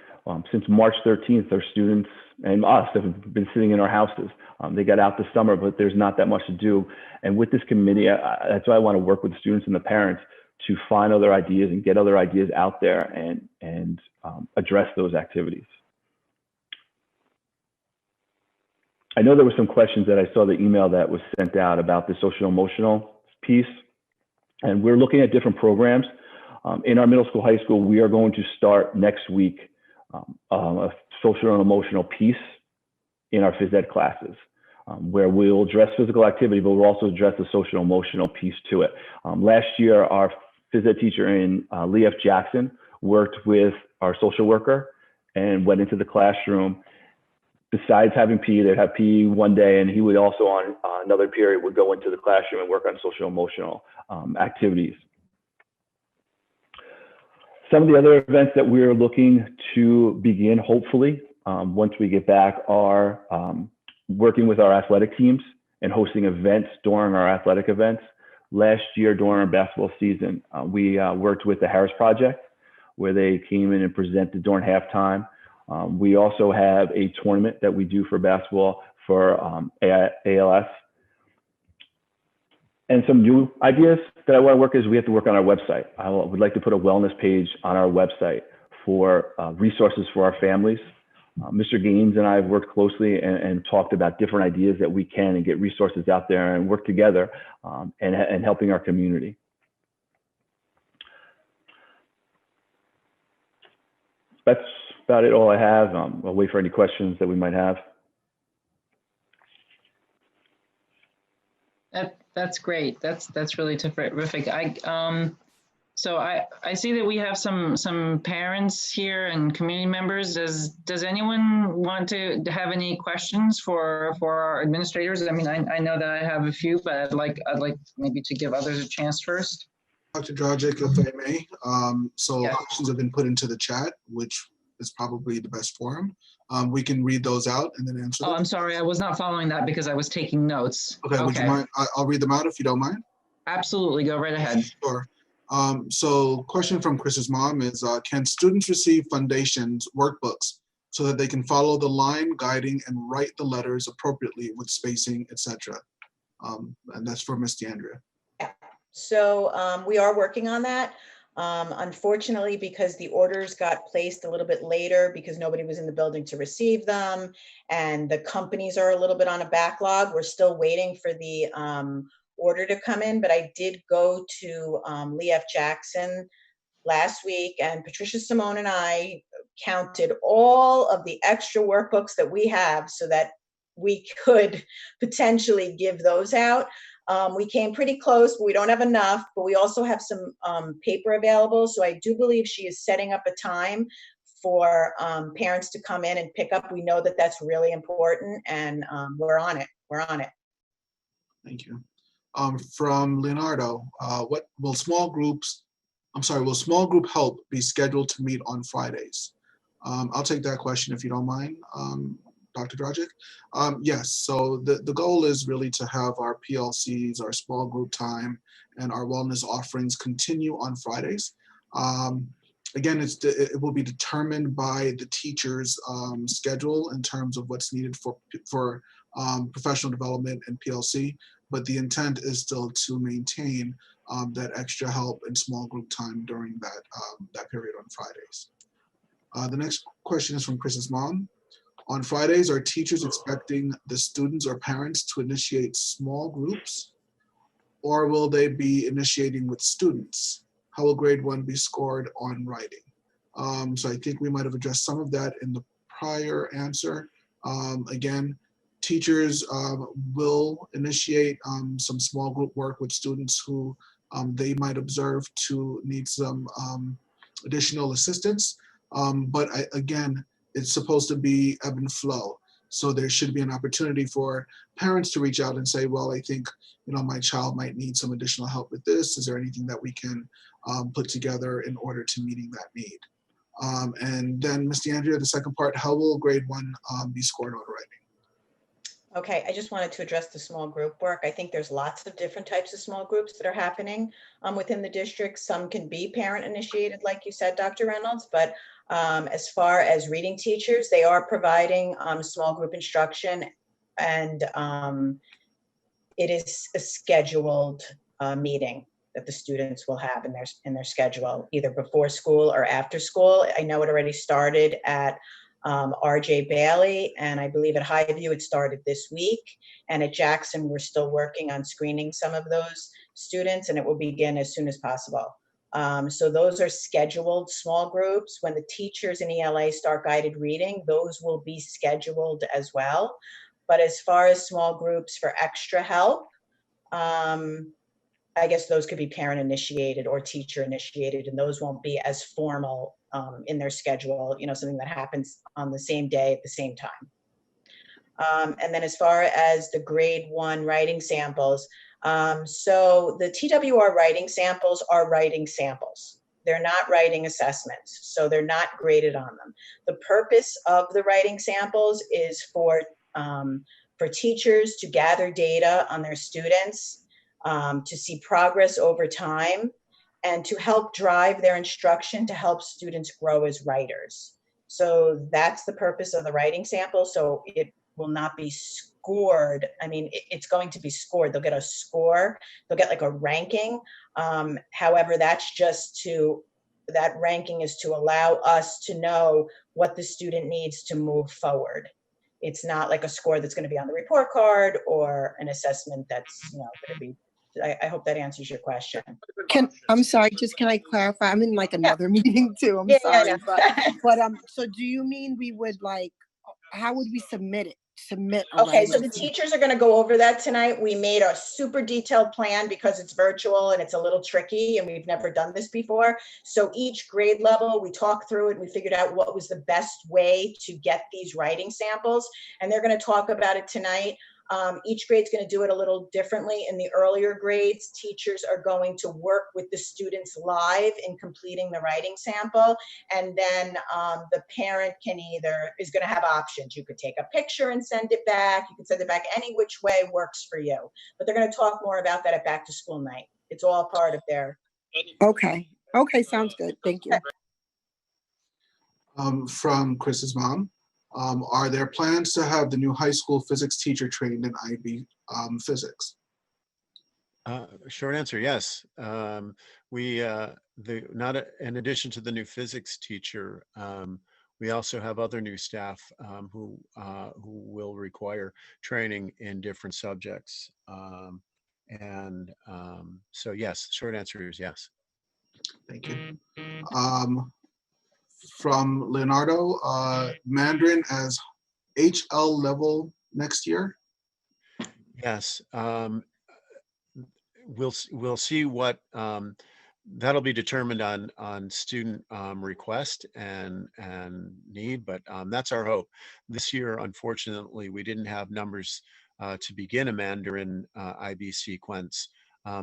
Since March 13th, our students and us have been sitting in our houses. They got out this summer, but there's not that much to do. And with this committee, that's why I want to work with the students and the parents to find other ideas and get other ideas out there and address those activities. I know there were some questions that I saw the email that was sent out about the social emotional piece. And we're looking at different programs. In our middle school, high school, we are going to start next week a social and emotional piece in our phys ed classes, where we'll address physical activity, but we'll also address the social emotional piece to it. Last year, our phys ed teacher in Lee F. Jackson worked with our social worker and went into the classroom. Besides having PE, they'd have PE one day, and he would also on another period would go into the classroom and work on social emotional activities. Some of the other events that we're looking to begin, hopefully, once we get back, are working with our athletic teams and hosting events during our athletic events. Last year, during our basketball season, we worked with the Harris Project, where they came in and presented during halftime. We also have a tournament that we do for basketball for ALS. And some new ideas that I want to work is we have to work on our website. I would like to put a wellness page on our website for resources for our families. Mr. Gaines and I have worked closely and talked about different ideas that we can and get resources out there and work together and helping our community. That's about it, all I have. I'll wait for any questions that we might have. That's great. That's really terrific. So I see that we have some parents here and community members. Does anyone want to have any questions for our administrators? I mean, I know that I have a few, but I'd like maybe to give others a chance first. Dr. Dragic, if I may. So Yeah. questions have been put into the chat, which is probably the best forum. We can read those out and then answer them. Oh, I'm sorry. I was not following that because I was taking notes. Okay, would you mind? I'll read them out if you don't mind. Absolutely. Go right ahead. Sure. So question from Chris's mom is, can students receive Foundation's workbooks so that they can follow the line guiding and write the letters appropriately with spacing, etc.? And that's for Ms. DeAndrea. Yeah. So we are working on that. Unfortunately, because the orders got placed a little bit later because nobody was in the building to receive them, and the companies are a little bit on a backlog, we're still waiting for the order to come in. But I did go to Lee F. Jackson last week, and Patricia Simone and I counted all of the extra workbooks that we have so that we could potentially give those out. We came pretty close, but we don't have enough, but we also have some paper available. So I do believe she is setting up a time for parents to come in and pick up. We know that that's really important, and we're on it. We're on it. Thank you. From Leonardo, what will small group help be scheduled to meet on Fridays? I'll take that question if you don't mind, Dr. Dragic. Yes, so the goal is really to have our PLCs, our small group time, and our wellness offerings continue on Fridays. Again, it will be determined by the teacher's schedule in terms of what's needed for professional development and PLC, but the intent is still to maintain that extra help and small group time during that period on Fridays. The next question is from Chris's mom. On Fridays, are teachers expecting the students or parents to initiate small groups, or will they be initiating with students? How will grade 1 be scored on writing? So I think we might have addressed some of that in the prior answer. Again, teachers will initiate some small group work with students who they might observe to need some additional assistance. But again, it's supposed to be ebb and flow. So there should be an opportunity for parents to reach out and say, well, I think, my child might need some additional help with this. Is there anything that we can put together in order to meeting that need? And then Ms. DeAndrea, the second part, how will grade 1 be scored on writing? Okay, I just wanted to address the small group work. I think there's lots of different types of small groups that are happening within the district. Some can be parent initiated, like you said, Dr. Reynolds, but as far as reading teachers, they are providing small group instruction, and it is a scheduled meeting that the students will have in their schedule, either before school or after school. I know it already started at RJ Bailey, and I believe at Highview it started this week. And at Jackson, we're still working on screening some of those students, and it will begin as soon as possible. So those are scheduled small groups. When the teachers in ELA start guided reading, those will be scheduled as well. But as far as small groups for extra help, I guess those could be parent initiated or teacher initiated, and those won't be as formal in their schedule, something that happens on the same day at the same time. And then as far as the grade 1 writing samples, so the TWR writing samples are writing samples. They're not writing assessments, so they're not graded on them. The purpose of the writing samples is for teachers to gather data on their students, to see progress over time, and to help drive their instruction to help students grow as writers. So that's the purpose of the writing sample. So it will not be scored. I mean, it's going to be scored. They'll get a score. They'll get like a ranking. However, that's just that ranking is to allow us to know what the student needs to move forward. It's not like a score that's going to be on the report card or an assessment that's, going to be. I hope that answers your question. I'm sorry, can I clarify? I'm in like another meeting too. I'm sorry. But so do you mean we would how would we submit it? Okay, so the teachers are going to go over that tonight. We made a super detailed plan because it's virtual and it's a little tricky and we've never done this before. So each grade level, we talked through it and we figured out what was the best way to get these writing samples. And they're going to talk about it tonight. Each grade's going to do it a little differently. In the earlier grades, teachers are going to work with the students live in completing the writing sample. And then the parent is going to have options. You could take a picture and send it back. You can send it back any which way works for you. But they're going to talk more about that at back to school night. It's all part of their. Okay, sounds good. Thank you. From Chris's mom. Are there plans to have the new high school physics teacher trained in IB physics? Short answer, yes. In addition to the new physics teacher, we also have other new staff who will require training in different subjects. So yes, short answer is yes. Thank you. From Leonardo, Mandarin as HL level next year. Yes, we'll see what that'll be determined on student request and need, but that's our hope. This year, unfortunately, we didn't have numbers to begin a Mandarin IB sequence,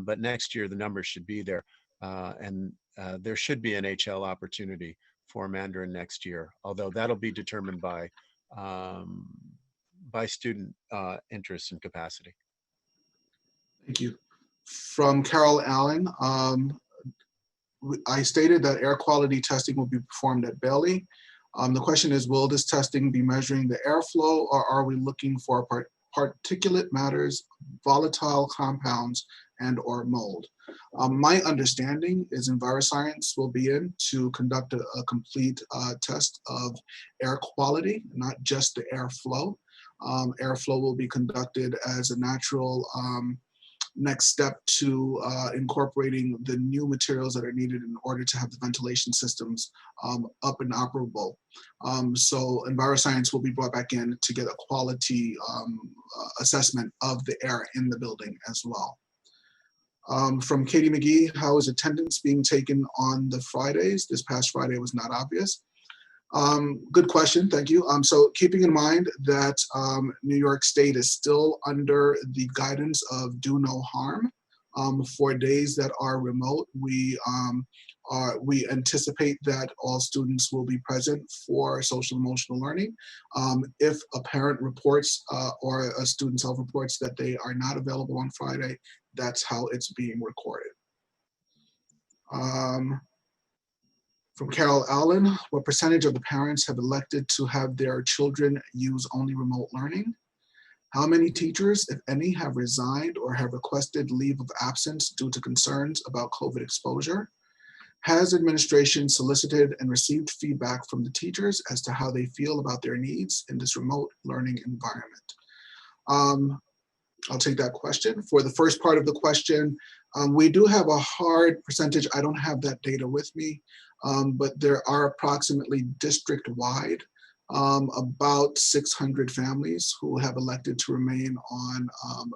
but next year the numbers should be there, and there should be an HL opportunity for Mandarin next year, although that'll be determined by student interest and capacity. Thank you. From Carol Allen, I stated that air quality testing will be performed at Bailey. The question is, will this testing be measuring the airflow, or are we looking for particulate matters, volatile compounds, and or mold? My understanding is EnviroScience will be in to conduct a complete test of air quality, not just the airflow. Airflow will be conducted as a natural next step to incorporating the new materials that are needed in order to have the ventilation systems up and operable. So EnviroScience will be brought back in to get a quality assessment of the air in the building as well. From Katie McGee, how is attendance being taken on the Fridays? This past Friday was not obvious. Good question, thank you. So keeping in mind that New York State is still under the guidance of do no harm for days that are remote, we anticipate that all students will be present for social emotional learning. If a parent reports or a student self-reports that they are not available on Friday, that's how it's being recorded. From Carol Allen, what percentage of the parents have elected to have their children use only remote learning? How many teachers, if any, have resigned or have requested leave of absence due to concerns about COVID exposure? Has administration solicited and received feedback from the teachers as to how they feel about their needs in this remote learning environment? I'll take that question. For the first part of the question, we do have a hard percentage. I don't have that data with me, but there are approximately district-wide about 600 families who have elected to remain on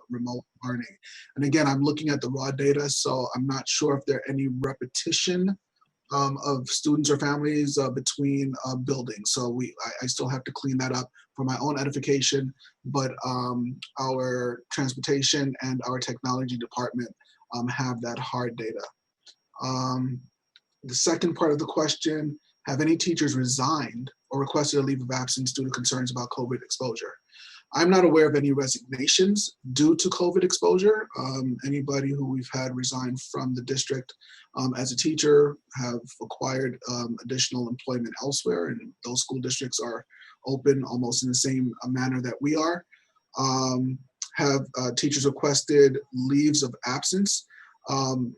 remote learning. And again, I'm looking at the raw data, so I'm not sure if there are any repetition of students or families between buildings. So I still have to clean that up for my own edification, but our transportation and our technology department have that hard data. The second part of the question, have any teachers resigned or requested a leave of absence due to concerns about COVID exposure? I'm not aware of any resignations due to COVID exposure. Anybody who we've had resign from the district as a teacher have acquired additional employment elsewhere, and those school districts are open almost in the same manner that we are. Have teachers requested leaves of absence?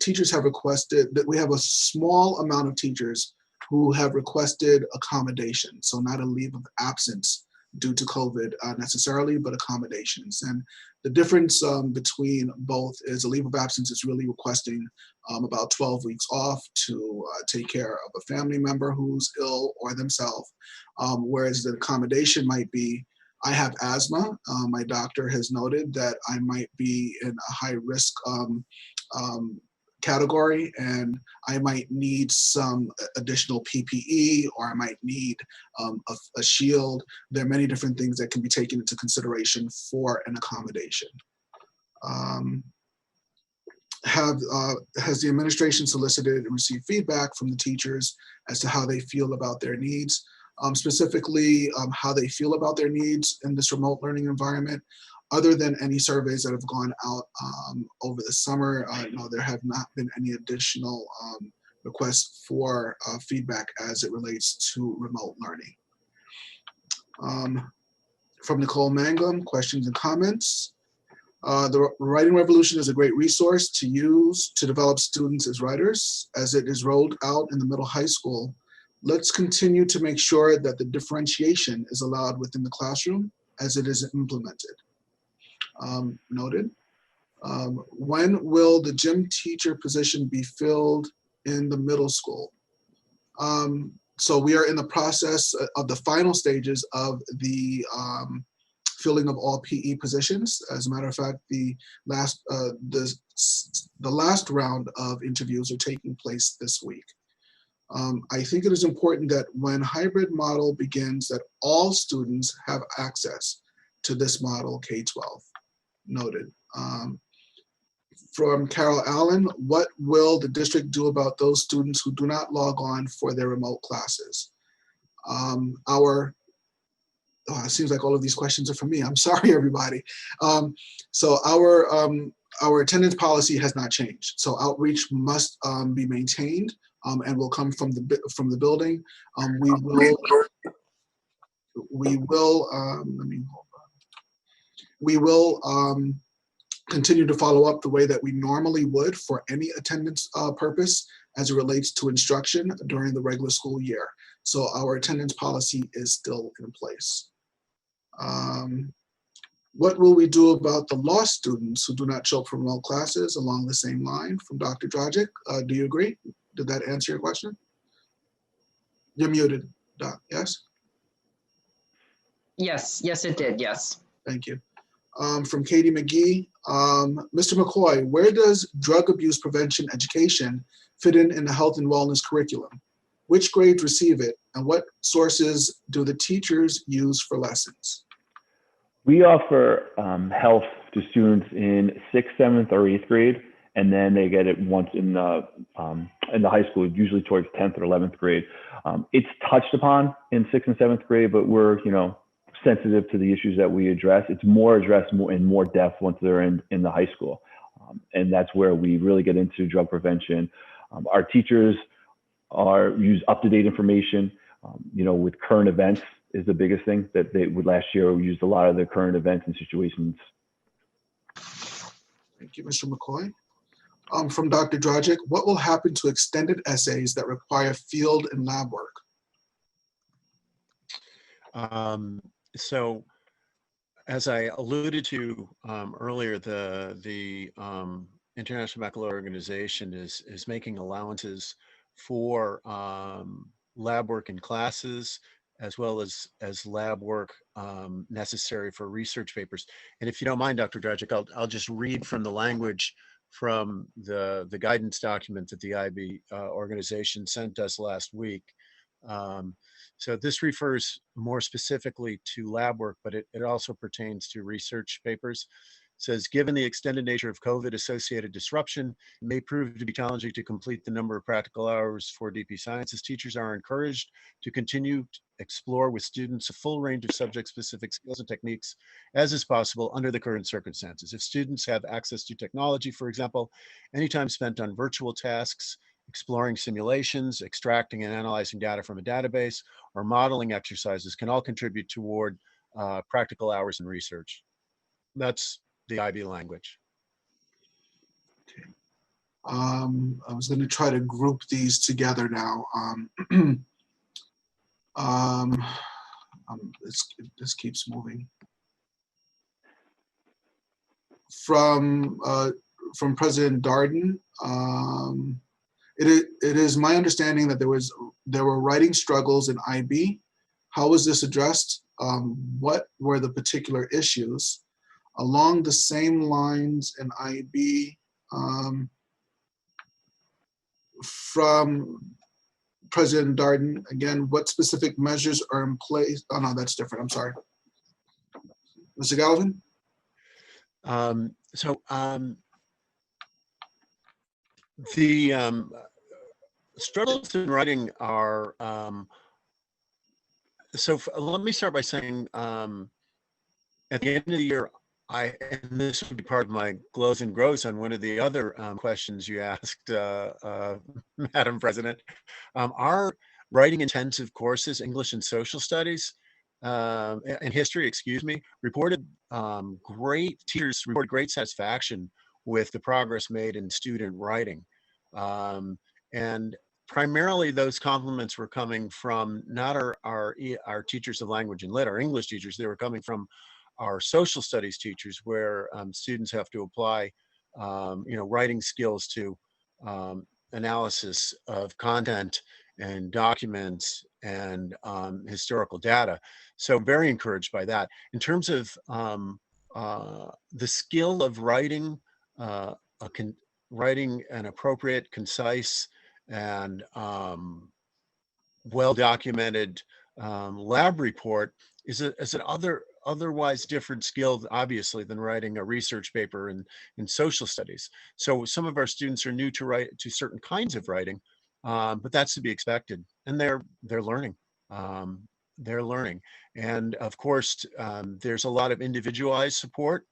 Teachers have requested that we have a small amount of teachers who have requested accommodation, so not a leave of absence due to COVID necessarily, but accommodations. And the difference between both is a leave of absence is really requesting about 12 weeks off to take care of a family member who's ill or themselves, whereas the accommodation might be, I have asthma. My doctor has noted that I might be in a high risk category, and I might need some additional PPE, or I might need a shield. There are many different things that can be taken into consideration for an accommodation. Has the administration solicited and received feedback from the teachers as to how they feel about their needs? Specifically, how they feel about their needs in this remote learning environment? Other than any surveys that have gone out over the summer, no, there have not been any additional requests for feedback as it relates to remote learning. From Nicole Mangum, questions and comments. The Writing Revolution is a great resource to use to develop students as writers. As it is rolled out in the middle high school, let's continue to make sure that the differentiation is allowed within the classroom as it is implemented. Noted. When will the gym teacher position be filled in the middle school? So we are in the process of the final stages of the filling of all PE positions. As a matter of fact, the last round of interviews are taking place this week. I think it is important that when hybrid model begins, that all students have access to this model K-12. Noted. From Carol Allen, what will the district do about those students who do not log on for their remote classes? It seems like all of these questions are for me. I'm sorry, everybody. So our attendance policy has not changed. So outreach must be maintained and will come from the building. We will continue to follow up the way that we normally would for any attendance purpose as it relates to instruction during the regular school year. So our attendance policy is still in place. What will we do about the lost students who do not show up for remote classes? Along the same line from Dr. Dragic. Do you agree? Did that answer your question? You're muted, Doc, yes? Yes, it did, yes. Thank you. From Katie McGee, Mr. McCoy, where does drug abuse prevention education fit in the health and wellness curriculum? Which grades receive it, and what sources do the teachers use for lessons? We offer health to students in 6th, 7th, or 8th grade, and then they get it once in the high school, usually towards 10th or 11th grade. It's touched upon in 6th and 7th grade, but we're sensitive to the issues that we address. It's more addressed in more depth once they're in the high school, and that's where we really get into drug prevention. Our teachers use up-to-date information, with current events is the biggest thing that they would. Last year we used a lot of the current events and situations. Thank you, Mr. McCoy. From Dr. Dragic, what will happen to extended essays that require field and lab work? So as I alluded to earlier, the International Mccoy Organization is making allowances for lab work in classes, as well as lab work necessary for research papers. And if you don't mind, Dr. Dragic, I'll just read from the language from the guidance document that the IB organization sent us last week. So this refers more specifically to lab work, but it also pertains to research papers. It says, given the extended nature of COVID-associated disruption, it may prove to be challenging to complete the number of practical hours for DP Sciences. Teachers are encouraged to continue to explore with students a full range of subject-specific skills and techniques as is possible under the current circumstances. If students have access to technology, for example, any time spent on virtual tasks, exploring simulations, extracting and analyzing data from a database, or modeling exercises can all contribute toward practical hours in research. That's the IB language. Okay. I was going to try to group these together now. This keeps moving. From President Darden, it is my understanding that there were writing struggles in IB. How was this addressed? What were the particular issues? Along the same lines in IB, from President Darden, again, what specific measures are in place? Oh no, that's different, I'm sorry. Mr. Galvin? The struggles in writing are, let me start by saying, at the end of the year, and this would be part of my glows and grows on one of the other questions you asked, Madam President. Our writing intensive courses, English and Social Studies, and History, excuse me, teachers reported great satisfaction with the progress made in student writing. And primarily those compliments were coming from not our teachers of language and lit, our English teachers, they were coming from our social studies teachers, where students have to apply, writing skills to analysis of content and documents and historical data. So very encouraged by that. In terms of the skill of writing, writing an appropriate, concise, and well-documented lab report is an otherwise different skill, obviously, than writing a research paper in social studies. So some of our students are new to certain kinds of writing, but that's to be expected, and they're learning. They're learning, and of course, there's a lot of individualized support,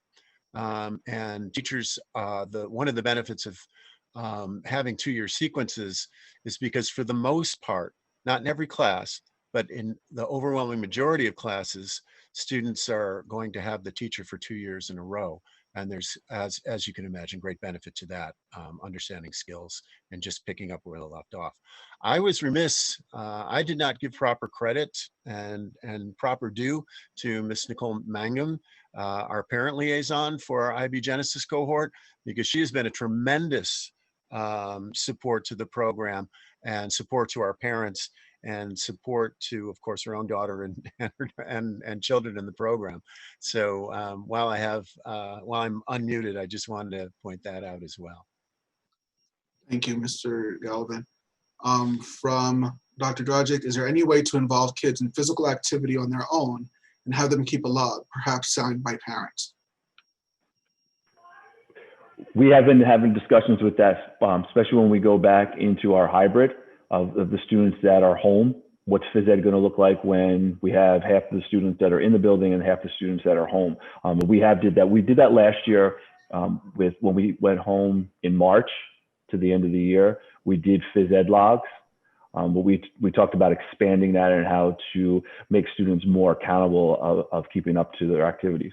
and teachers. One of the benefits of having 2-year sequences is because, for the most part, not in every class, but in the overwhelming majority of classes, students are going to have the teacher for 2 years in a row. And there's, as you can imagine, great benefit to that, understanding skills and just picking up where they left off. I was remiss. I did not give proper credit and proper due to Miss Nicole Mangum, our parent liaison for our IB Genesis cohort, because she has been a tremendous support to the program and support to our parents and support to, of course, her own daughter and children in the program. So while I'm unmuted, I just wanted to point that out as well. Thank you, Mr. Galvin. From Dr. Dragic, is there any way to involve kids in physical activity on their own and have them keep a log, perhaps signed by parents? We have been having discussions with that, especially when we go back into our hybrid of the students that are home. What's phys ed going to look like when we have half of the students that are in the building and half the students that are home? We did that. We did that last year when we went home in March to the end of the year. We did phys ed logs, but we talked about expanding that and how to make students more accountable of keeping up to their activities.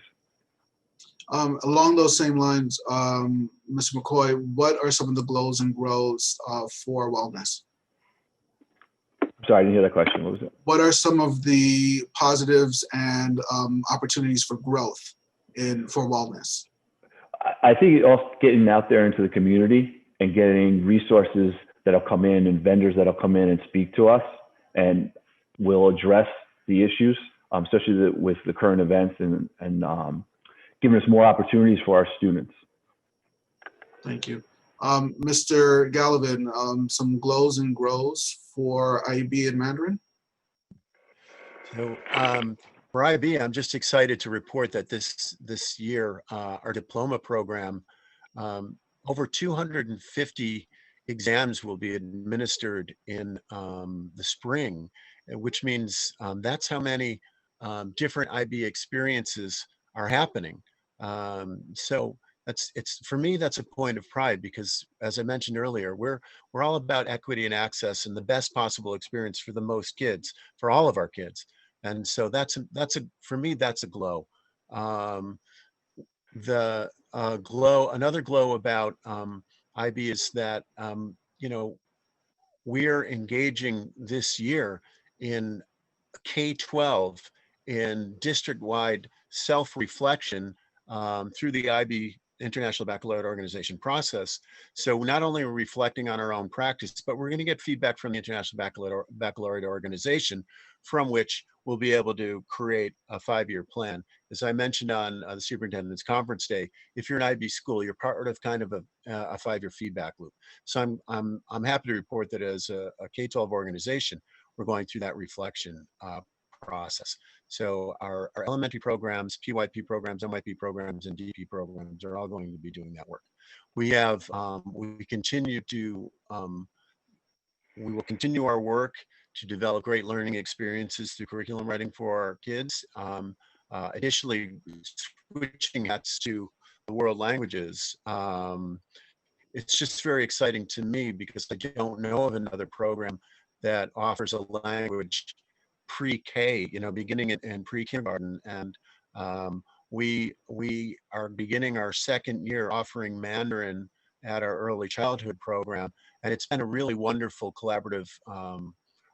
Along those same lines, Mr. McCoy, what are some of the glows and grows for wellness? Sorry, I didn't hear that question. What was it? What are some of the positives and opportunities for growth for wellness? I think also getting out there into the community and getting resources that'll come in and vendors that'll come in and speak to us and will address the issues, especially with the current events and giving us more opportunities for our students. Thank you. Mr. Galvin, some glows and grows for IB in Mandarin? So for IB, I'm just excited to report that this year, our diploma program, over 250 exams will be administered in the spring, which means that's how many different IB experiences are happening. So for me, that's a point of pride, because, as I mentioned earlier, we're all about equity and access and the best possible experience for the most kids, for all of our kids. And so for me, that's a glow. Another glow about IB is that, we're engaging this year in K-12 in district-wide self-reflection through the IB International Baccalaureate Organization process. So not only are we reflecting on our own practice, but we're going to get feedback from the International Baccalaureate Organization, from which we'll be able to create a 5-year plan. As I mentioned on the Superintendent's Conference Day, if you're an IB school, you're part of kind of a 5-year feedback loop. So I'm happy to report that as a K-12 organization, we're going through that reflection process. So our elementary programs, PYP programs, MYP programs, and DP programs are all going to be doing that work. We will continue our work to develop great learning experiences through curriculum writing for our kids. Additionally, switching hats to the world languages, it's just very exciting to me, because I don't know of another program that offers a language pre-K, beginning in pre-kindergarten. And we are beginning our 2nd year offering Mandarin at our early childhood program. And it's been a really wonderful collaborative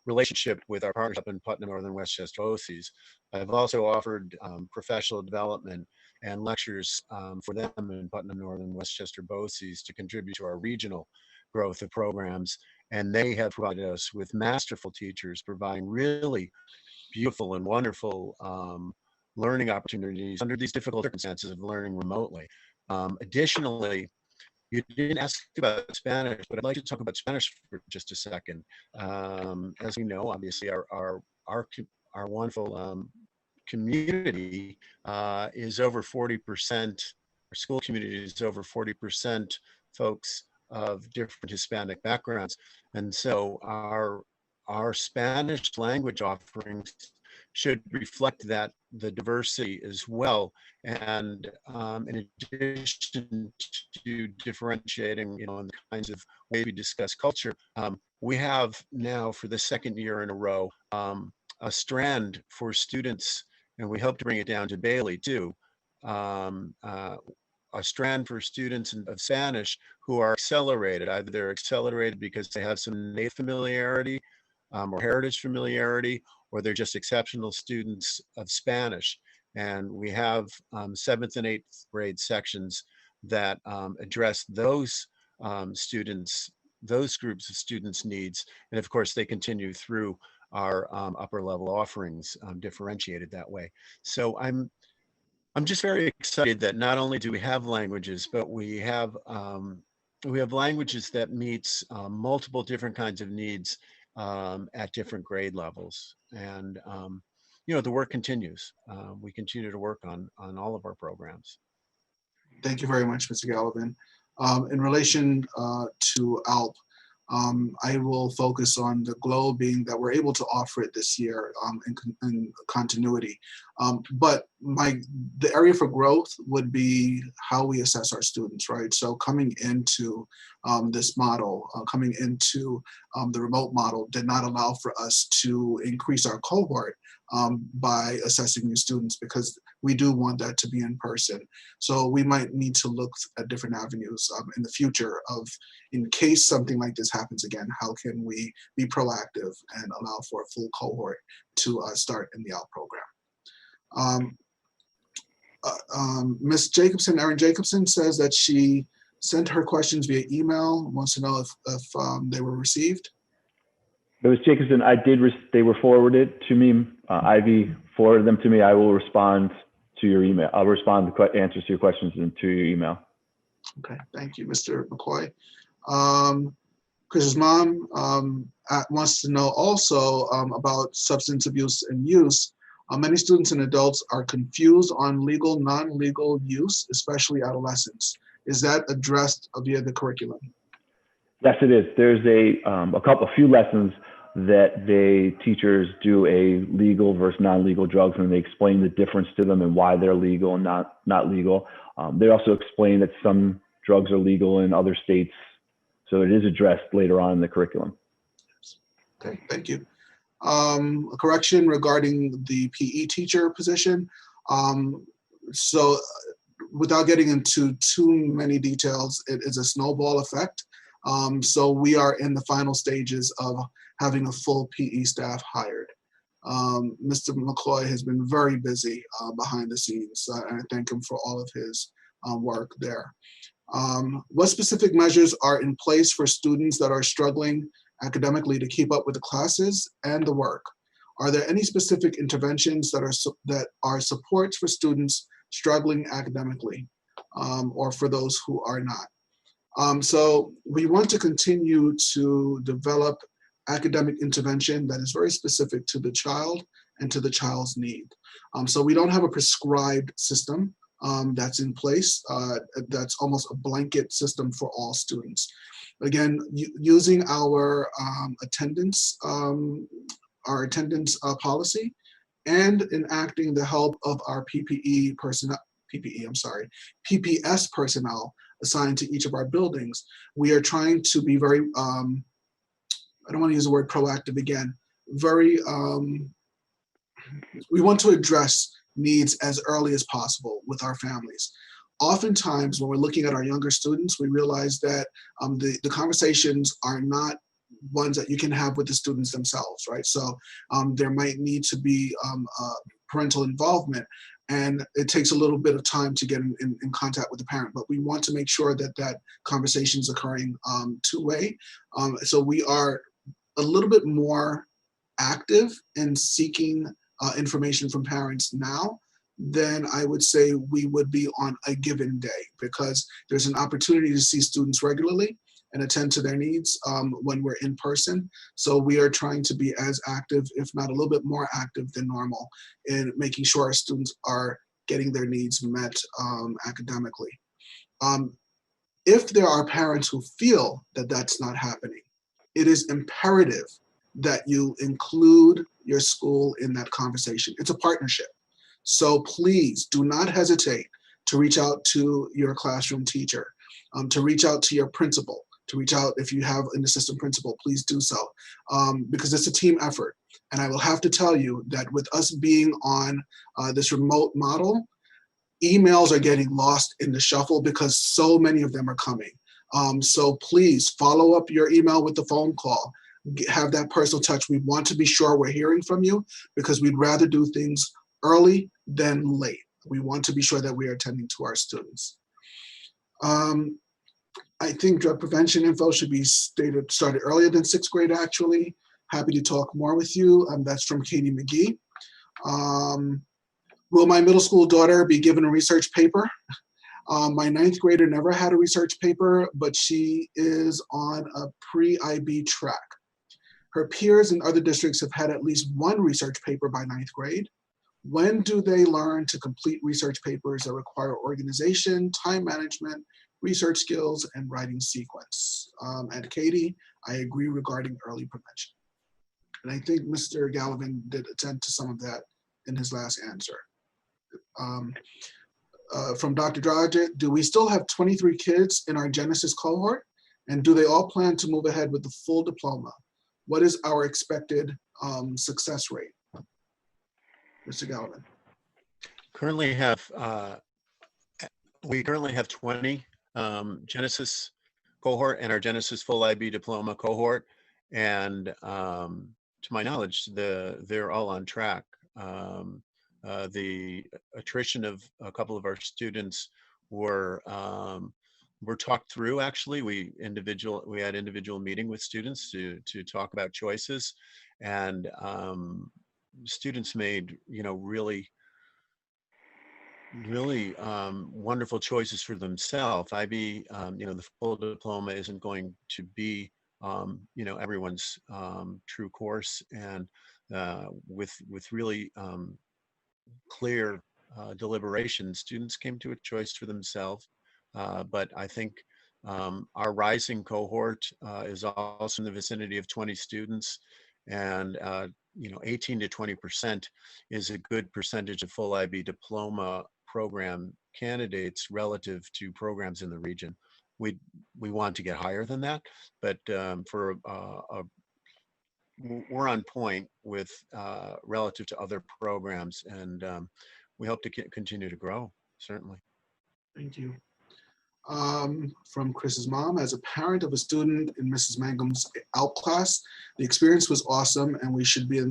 relationship with our partnership in Putnam, Northern Westchester BOCES. I've also offered professional development and lectures for them in Putnam, Northern Westchester BOCES to contribute to our regional growth of programs. and they have provided us with masterful teachers providing really beautiful and wonderful learning opportunities under these difficult circumstances of learning remotely. Additionally, you didn't ask about Spanish, but I'd like to talk about Spanish for just a second. As we know, obviously, our wonderful community is over 40%. Our school community is over 40% folks of different Hispanic backgrounds, and so our Spanish language offerings should reflect that the diversity as well. And in addition to differentiating, in the kinds of ways we discuss culture, we have now for the second year in a row a strand for students, and we hope to bring it down to Bailey too. A strand for students of Spanish who are accelerated. Either they're accelerated because they have some native familiarity or heritage familiarity, or they're just exceptional students of Spanish. And we have 7th and 8th grade sections that address those students, those groups of students' needs. And of course, they continue through our upper level offerings differentiated that way. So I'm just very excited that not only do we have languages, but we have languages that meets multiple different kinds of needs at different grade levels. And the work continues. We continue to work on all of our programs. Thank you very much, Mr. Gallivan. In relation to ALP, I will focus on the glow, being that we're able to offer it this year in continuity. But the area for growth would be how we assess our students, right? So coming into this model, coming into the remote model did not allow for us to increase our cohort by assessing new students, because we do want that to be in person. So we might need to look at different avenues in the future of, in case something like this happens again, how can we be proactive and allow for a full cohort to start in the ALP program. Ms. Jacobson, Erin Jacobson, says that she sent her questions via email, wants to know if they were received. It was Jacobson. They were forwarded to me. Ivy forwarded them to me. I will respond to your email. I'll respond to answers to your questions into your email. Okay, thank you, Mr. McCoy. Chris's mom wants to know also about substance abuse and use. Many students and adults are confused on legal, non-legal use, especially adolescents. Is that addressed via the curriculum? Yes, it is. There's a few lessons that teachers do a legal versus non-legal drugs, and they explain the difference to them and why they're legal and not legal. They also explain that some drugs are legal in other states, so it is addressed later on in the curriculum. Okay, thank you. A correction regarding the PE teacher position. So without getting into too many details, it is a snowball effect. So we are in the final stages of having a full PE staff hired. Mr. McCoy has been very busy behind the scenes, and I thank him for all of his work there. What specific measures are in place for students that are struggling academically to keep up with the classes and the work? Are there any specific interventions that are supports for students struggling academically, or for those who are not? So we want to continue to develop academic intervention that is very specific to the child and to the child's need. So we don't have a prescribed system that's in place. That's almost a blanket system for all students. Again, using our attendance policy and enacting the help of our PPS personnel assigned to each of our buildings. We are trying to be very, I don't want to use the word proactive again, we want to address needs as early as possible with our families. Oftentimes, when we're looking at our younger students, we realize that the conversations are not ones that you can have with the students themselves, right? So there might need to be parental involvement, and it takes a little bit of time to get in contact with the parent, but we want to make sure that that conversation is occurring two-way. So we are a little bit more active in seeking information from parents now than I would say we would be on a given day, because there's an opportunity to see students regularly and attend to their needs when we're in person. So we are trying to be as active, if not a little bit more active than normal, in making sure our students are getting their needs met academically. If there are parents who feel that that's not happening, it is imperative that you include your school in that conversation. It's a partnership. So please do not hesitate to reach out to your classroom teacher, to reach out to your principal, to reach out if you have an assistant principal, please do so, because it's a team effort. And I will have to tell you that with us being on this remote model, emails are getting lost in the shuffle because so many of them are coming. So please follow up your email with the phone call. Have that personal touch. We want to be sure we're hearing from you because we'd rather do things early than late. We want to be sure that we are attending to our students. I think drug prevention info should be started earlier than 6th grade, actually. Happy to talk more with you. That's from Katie McGee. Will my middle school daughter be given a research paper? My 9th grader never had a research paper, but she is on a pre-IB track. Her peers in other districts have had at least one research paper by 9th grade. When do they learn to complete research papers that require organization, time management, research skills, and writing sequence? And Katie, I agree regarding early prevention. And I think Mr. Gallivan did attend to some of that in his last answer. From Dr. Dragic, do we still have 23 kids in our Genesis cohort? And do they all plan to move ahead with the full diploma? What is our expected success rate? Mr. Gallivan. We currently have 20 Genesis cohort and our Genesis full IB diploma cohort. And to my knowledge, they're all on track. The attrition of a couple of our students were talked through. Actually, we had individual meeting with students to talk about choices, and students made really wonderful choices for themselves. IB, the full diploma isn't going to be everyone's true course, and with really clear deliberation, students came to a choice for themselves. But I think our rising cohort is also in the vicinity of 20 students, and 18 to 20% is a good percentage of full IB diploma program candidates relative to programs in the region. We want to get higher than that, but we're on point with relative to other programs, and we hope to continue to grow, certainly. Thank you. From Chris's mom, as a parent of a student in Mrs. Mangum's ALP class, the experience was awesome, and should be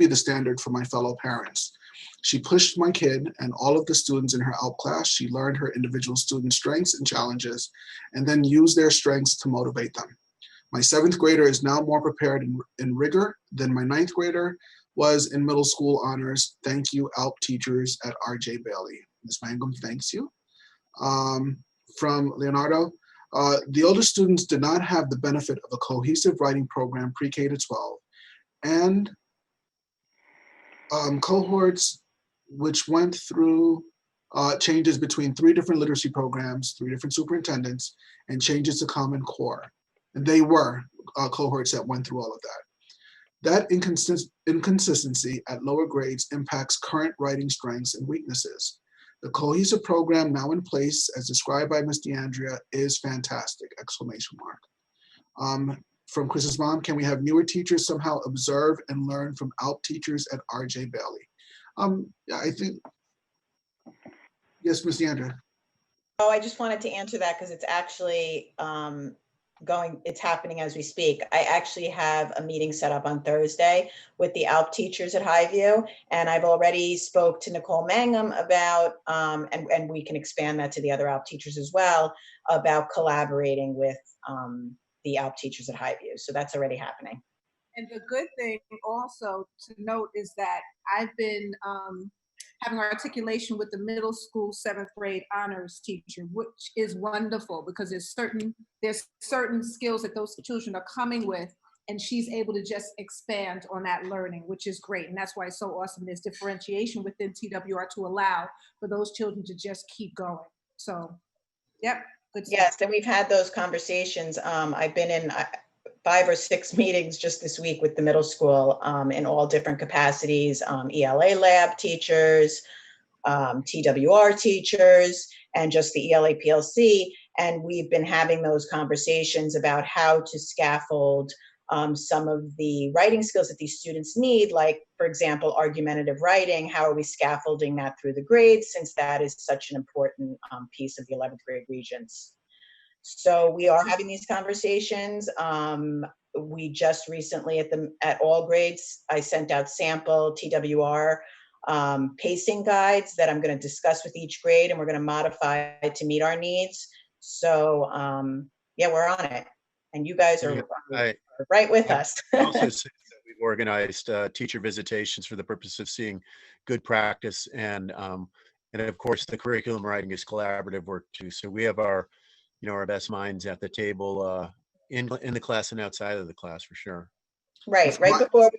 the standard for my fellow parents. She pushed my kid and all of the students in her ALP class. She learned her individual student strengths and challenges, and then used their strengths to motivate them. My 7th grader is now more prepared in rigor than my 9th grader was in middle school honors. Thank you, ALP teachers at R.J. Bailey. Ms. Mangum thanks you. From Leonardo, the older students did not have the benefit of a cohesive writing program pre-K to 12, and cohorts which went through changes between 3 different literacy programs, 3 different superintendents, and changes to Common Core. And they were cohorts that went through all of that. That inconsistency at lower grades impacts current writing strengths and weaknesses. The cohesive program now in place, as described by Ms. DeAndrea, is fantastic, exclamation mark. From Chris's mom, can we have newer teachers somehow observe and learn from ALP teachers at R.J. Bailey? Yeah, I think, yes, Ms. DeAndrea. Oh, I just wanted to answer that because it's actually it's happening as we speak. I actually have a meeting set up on Thursday with the ALP teachers at Highview, and I've already spoke to Nicole Mangum about, and we can expand that to the other ALP teachers as well, about collaborating with the ALP teachers at Highview. So that's already happening. And the good thing also to note is that I've been having articulation with the middle school 7th grade honors teacher, which is wonderful because there's certain skills that those children are coming with, and she's able to just expand on that learning, which is great. And that's why it's so awesome. There's differentiation within TWR to allow for those children to just keep going. So, yep. Good stuff. Yes, and we've had those conversations. I've been in 5 or 6 meetings just this week with the middle school in all different capacities, ELA lab teachers, TWR teachers, and just the ELA PLC. And we've been having those conversations about how to scaffold some of the writing skills that these students need, like, for example, argumentative writing. How are we scaffolding that through the grades, since that is such an important piece of the 11th grade regents? So we are having these conversations. We just recently at all grades, I sent out sample TWR pacing guides that I'm going to discuss with each grade, and we're going to modify to meet our needs. So yeah, we're on it, and you guys are right with us. Also, that we've organized teacher visitations for the purpose of seeing good practice, and of course the curriculum writing is collaborative work too. So we have our best minds at the table in the class and outside of the class, for sure. Right before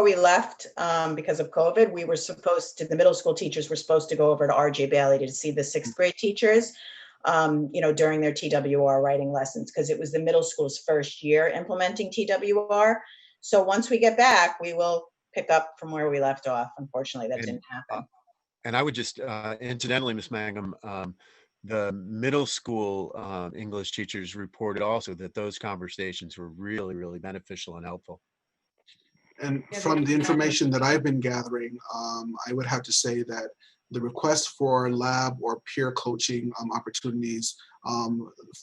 we left, because of COVID, the middle school teachers were supposed to go over to RJ Bailey to see the 6th grade teachers, during their TWR writing lessons, because it was the middle school's first year implementing TWR. So once we get back, we will pick up from where we left off. Unfortunately, that didn't happen. And I would just, incidentally, Ms. Mangum, the middle school English teachers reported also that those conversations were really, really beneficial and helpful. And from the information that I've been gathering, I would have to say that the request for lab or peer coaching opportunities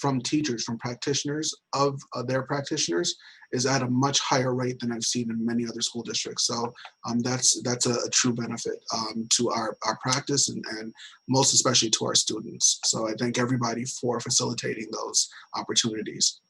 from teachers, from practitioners of their practitioners, is at a much higher rate than I've seen in many other school districts. So that's a true benefit to our practice, and most especially to our students. So I thank everybody for facilitating those opportunities.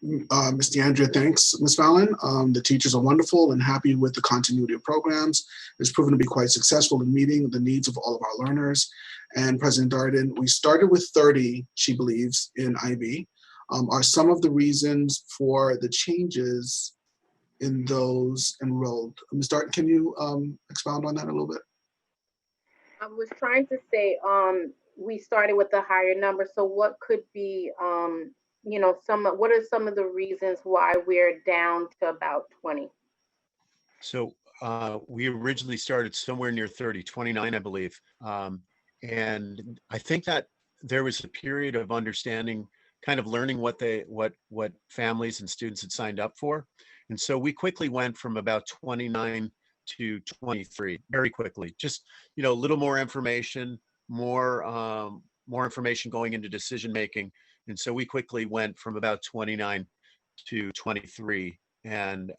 Ms. DeAndrea thanks Ms. Fallon. The teachers are wonderful and happy with the continuity of programs. It's proven to be quite successful in meeting the needs of all of our learners. And President Darden, we started with 30, she believes, in IB. Are some of the reasons for the changes in those enrolled? Ms. Darden, can you expound on that a little bit? I was trying to say, we started with a higher number. So what could be, what are some of the reasons why we're down to about 20? So we originally started somewhere near 30, 29, I believe. And I think that there was a period of understanding, kind of learning what families and students had signed up for. And so we quickly went from about 29 to 23 very quickly. Just, a little more information, more information going into decision making. And so we quickly went from about 29 to 23, and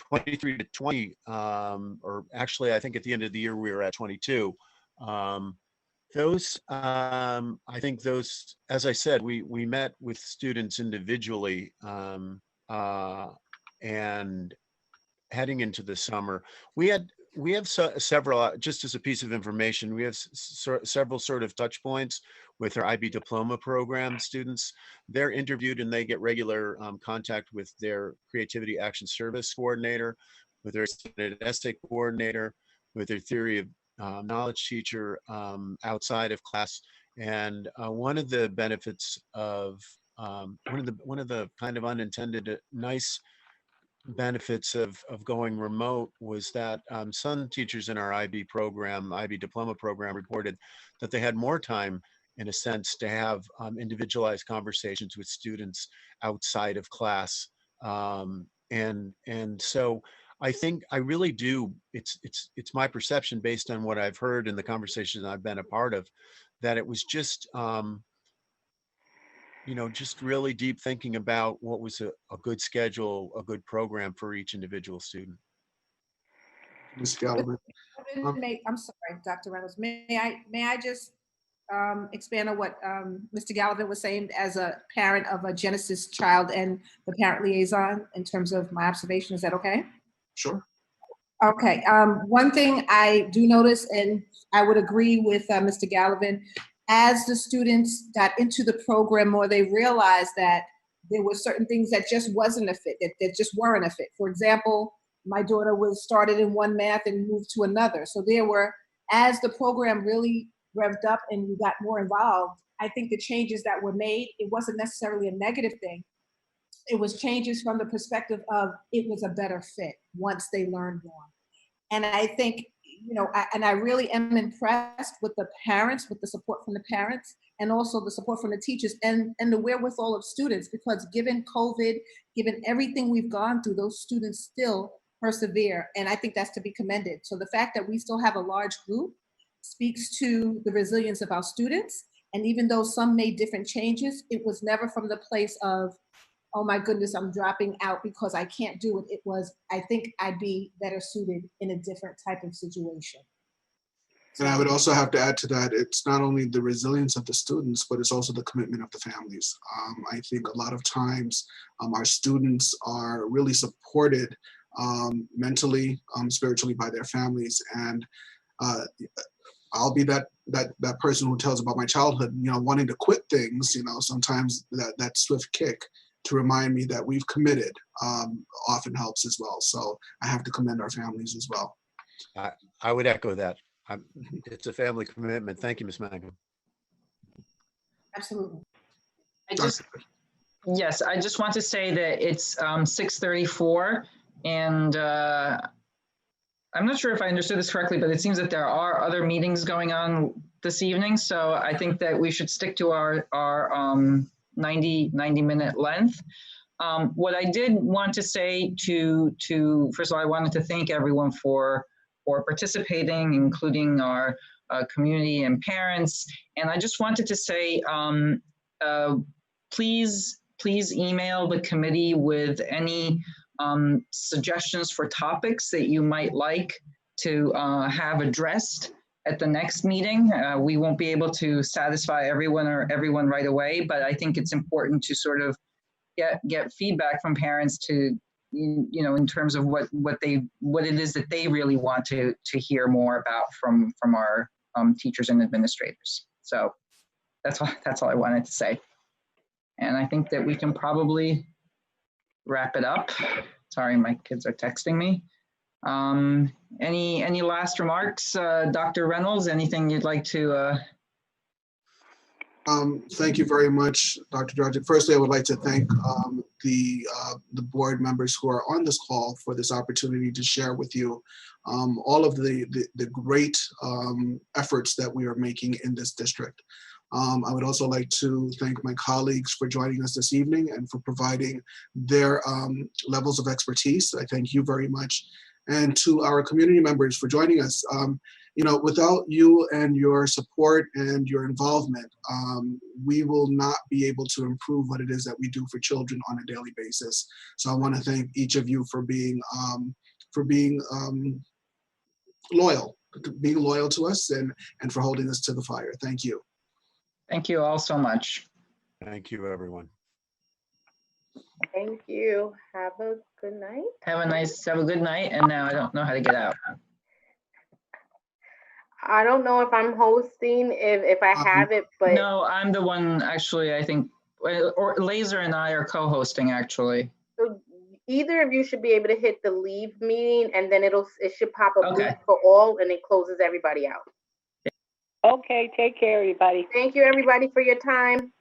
23 to 20, or actually I think at the end of the year we were at 22. I think those, as I said, we met with students individually, and heading into the summer, we have several, just as a piece of information, we have several sort of touch points with our IB diploma program students. They're interviewed and they get regular contact with their creativity action service coordinator, with their essay coordinator, with their theory of knowledge teacher outside of class. And one of the benefits of one of the kind of unintended nice benefits of going remote was that some teachers in our IB diploma program reported that they had more time, in a sense, to have individualized conversations with students outside of class. And so I think I really do, it's my perception based on what I've heard in the conversations I've been a part of, that it was just just really deep thinking about what was a good schedule, a good program for each individual student. Ms. Gallivan. I'm sorry, Dr. Reynolds. May I just expand on what Mr. Gallivan was saying as a parent of a Genesis child and the parent liaison in terms of my observation? Is that okay? Sure. Okay. One thing I do notice, and I would agree with Mr. Gallivan, as the students got into the program more, they realized that there were certain things that just wasn't a fit, that just weren't a fit. For example, my daughter was started in one math and moved to another. So there were, as the program really revved up and we got more involved, I think the changes that were made, it wasn't necessarily a negative thing. It was changes from the perspective of it was a better fit once they learned more. And I think, I really am impressed with the parents, with the support from the parents, and also the support from the teachers and the wherewithal of students, because given COVID, given everything we've gone through, those students still persevere. And I think that's to be commended. So the fact that we still have a large group speaks to the resilience of our students. And even though some made different changes, it was never from the place of, oh my goodness, I'm dropping out because I can't do it. It was, I think I'd be better suited in a different type of situation. And I would also have to add to that, it's not only the resilience of the students, but it's also the commitment of the families. I think a lot of times our students are really supported mentally, spiritually by their families. And I'll be that person who tells about my childhood, wanting to quit things, sometimes that swift kick to remind me that we've committed often helps as well. So I have to commend our families as well. I would echo that. It's a family commitment. Thank you, Ms. Mangum. Absolutely. Yes, I just want to say that it's 6:34, and I'm not sure if I understood this correctly, but it seems that there are other meetings going on this evening. So I think that we should stick to our 90-minute length. What I did want to say to first of all, I wanted to thank everyone for participating, including our community and parents. And I just wanted to say, please email the committee with any suggestions for topics that you might like to have addressed at the next meeting. We won't be able to satisfy everyone right away, but I think it's important to sort of get feedback from parents to, in terms of what it is that they really want to hear more about from our teachers and administrators. So that's all I wanted to say. And I think that we can probably wrap it up. Sorry, my kids are texting me. Any last remarks, Dr. Reynolds? Anything you'd like to? Thank you very much, Dr. Dragic. Firstly, I would like to thank the board members who are on this call for this opportunity to share with you all of the great efforts that we are making in this district. I would also like to thank my colleagues for joining us this evening and for providing their levels of expertise. I thank you very much. And to our community members for joining us. Without you and your support and your involvement, we will not be able to improve what it is that we do for children on a daily basis. So I want to thank each of you for being loyal to us and for holding us to the fire. Thank you. Thank you all so much. Thank you, everyone. Thank you. Have a good night. Have a good night. And now I don't know how to get out. I don't know if I'm hosting, if I have it, but. No, I'm the one, actually, I think, or Laser and I are co-hosting, actually. So either of you should be able to hit the leave meeting, and then it should pop up Okay. for all, and it closes everybody out. Okay, take care, everybody. Thank you, everybody, for your time.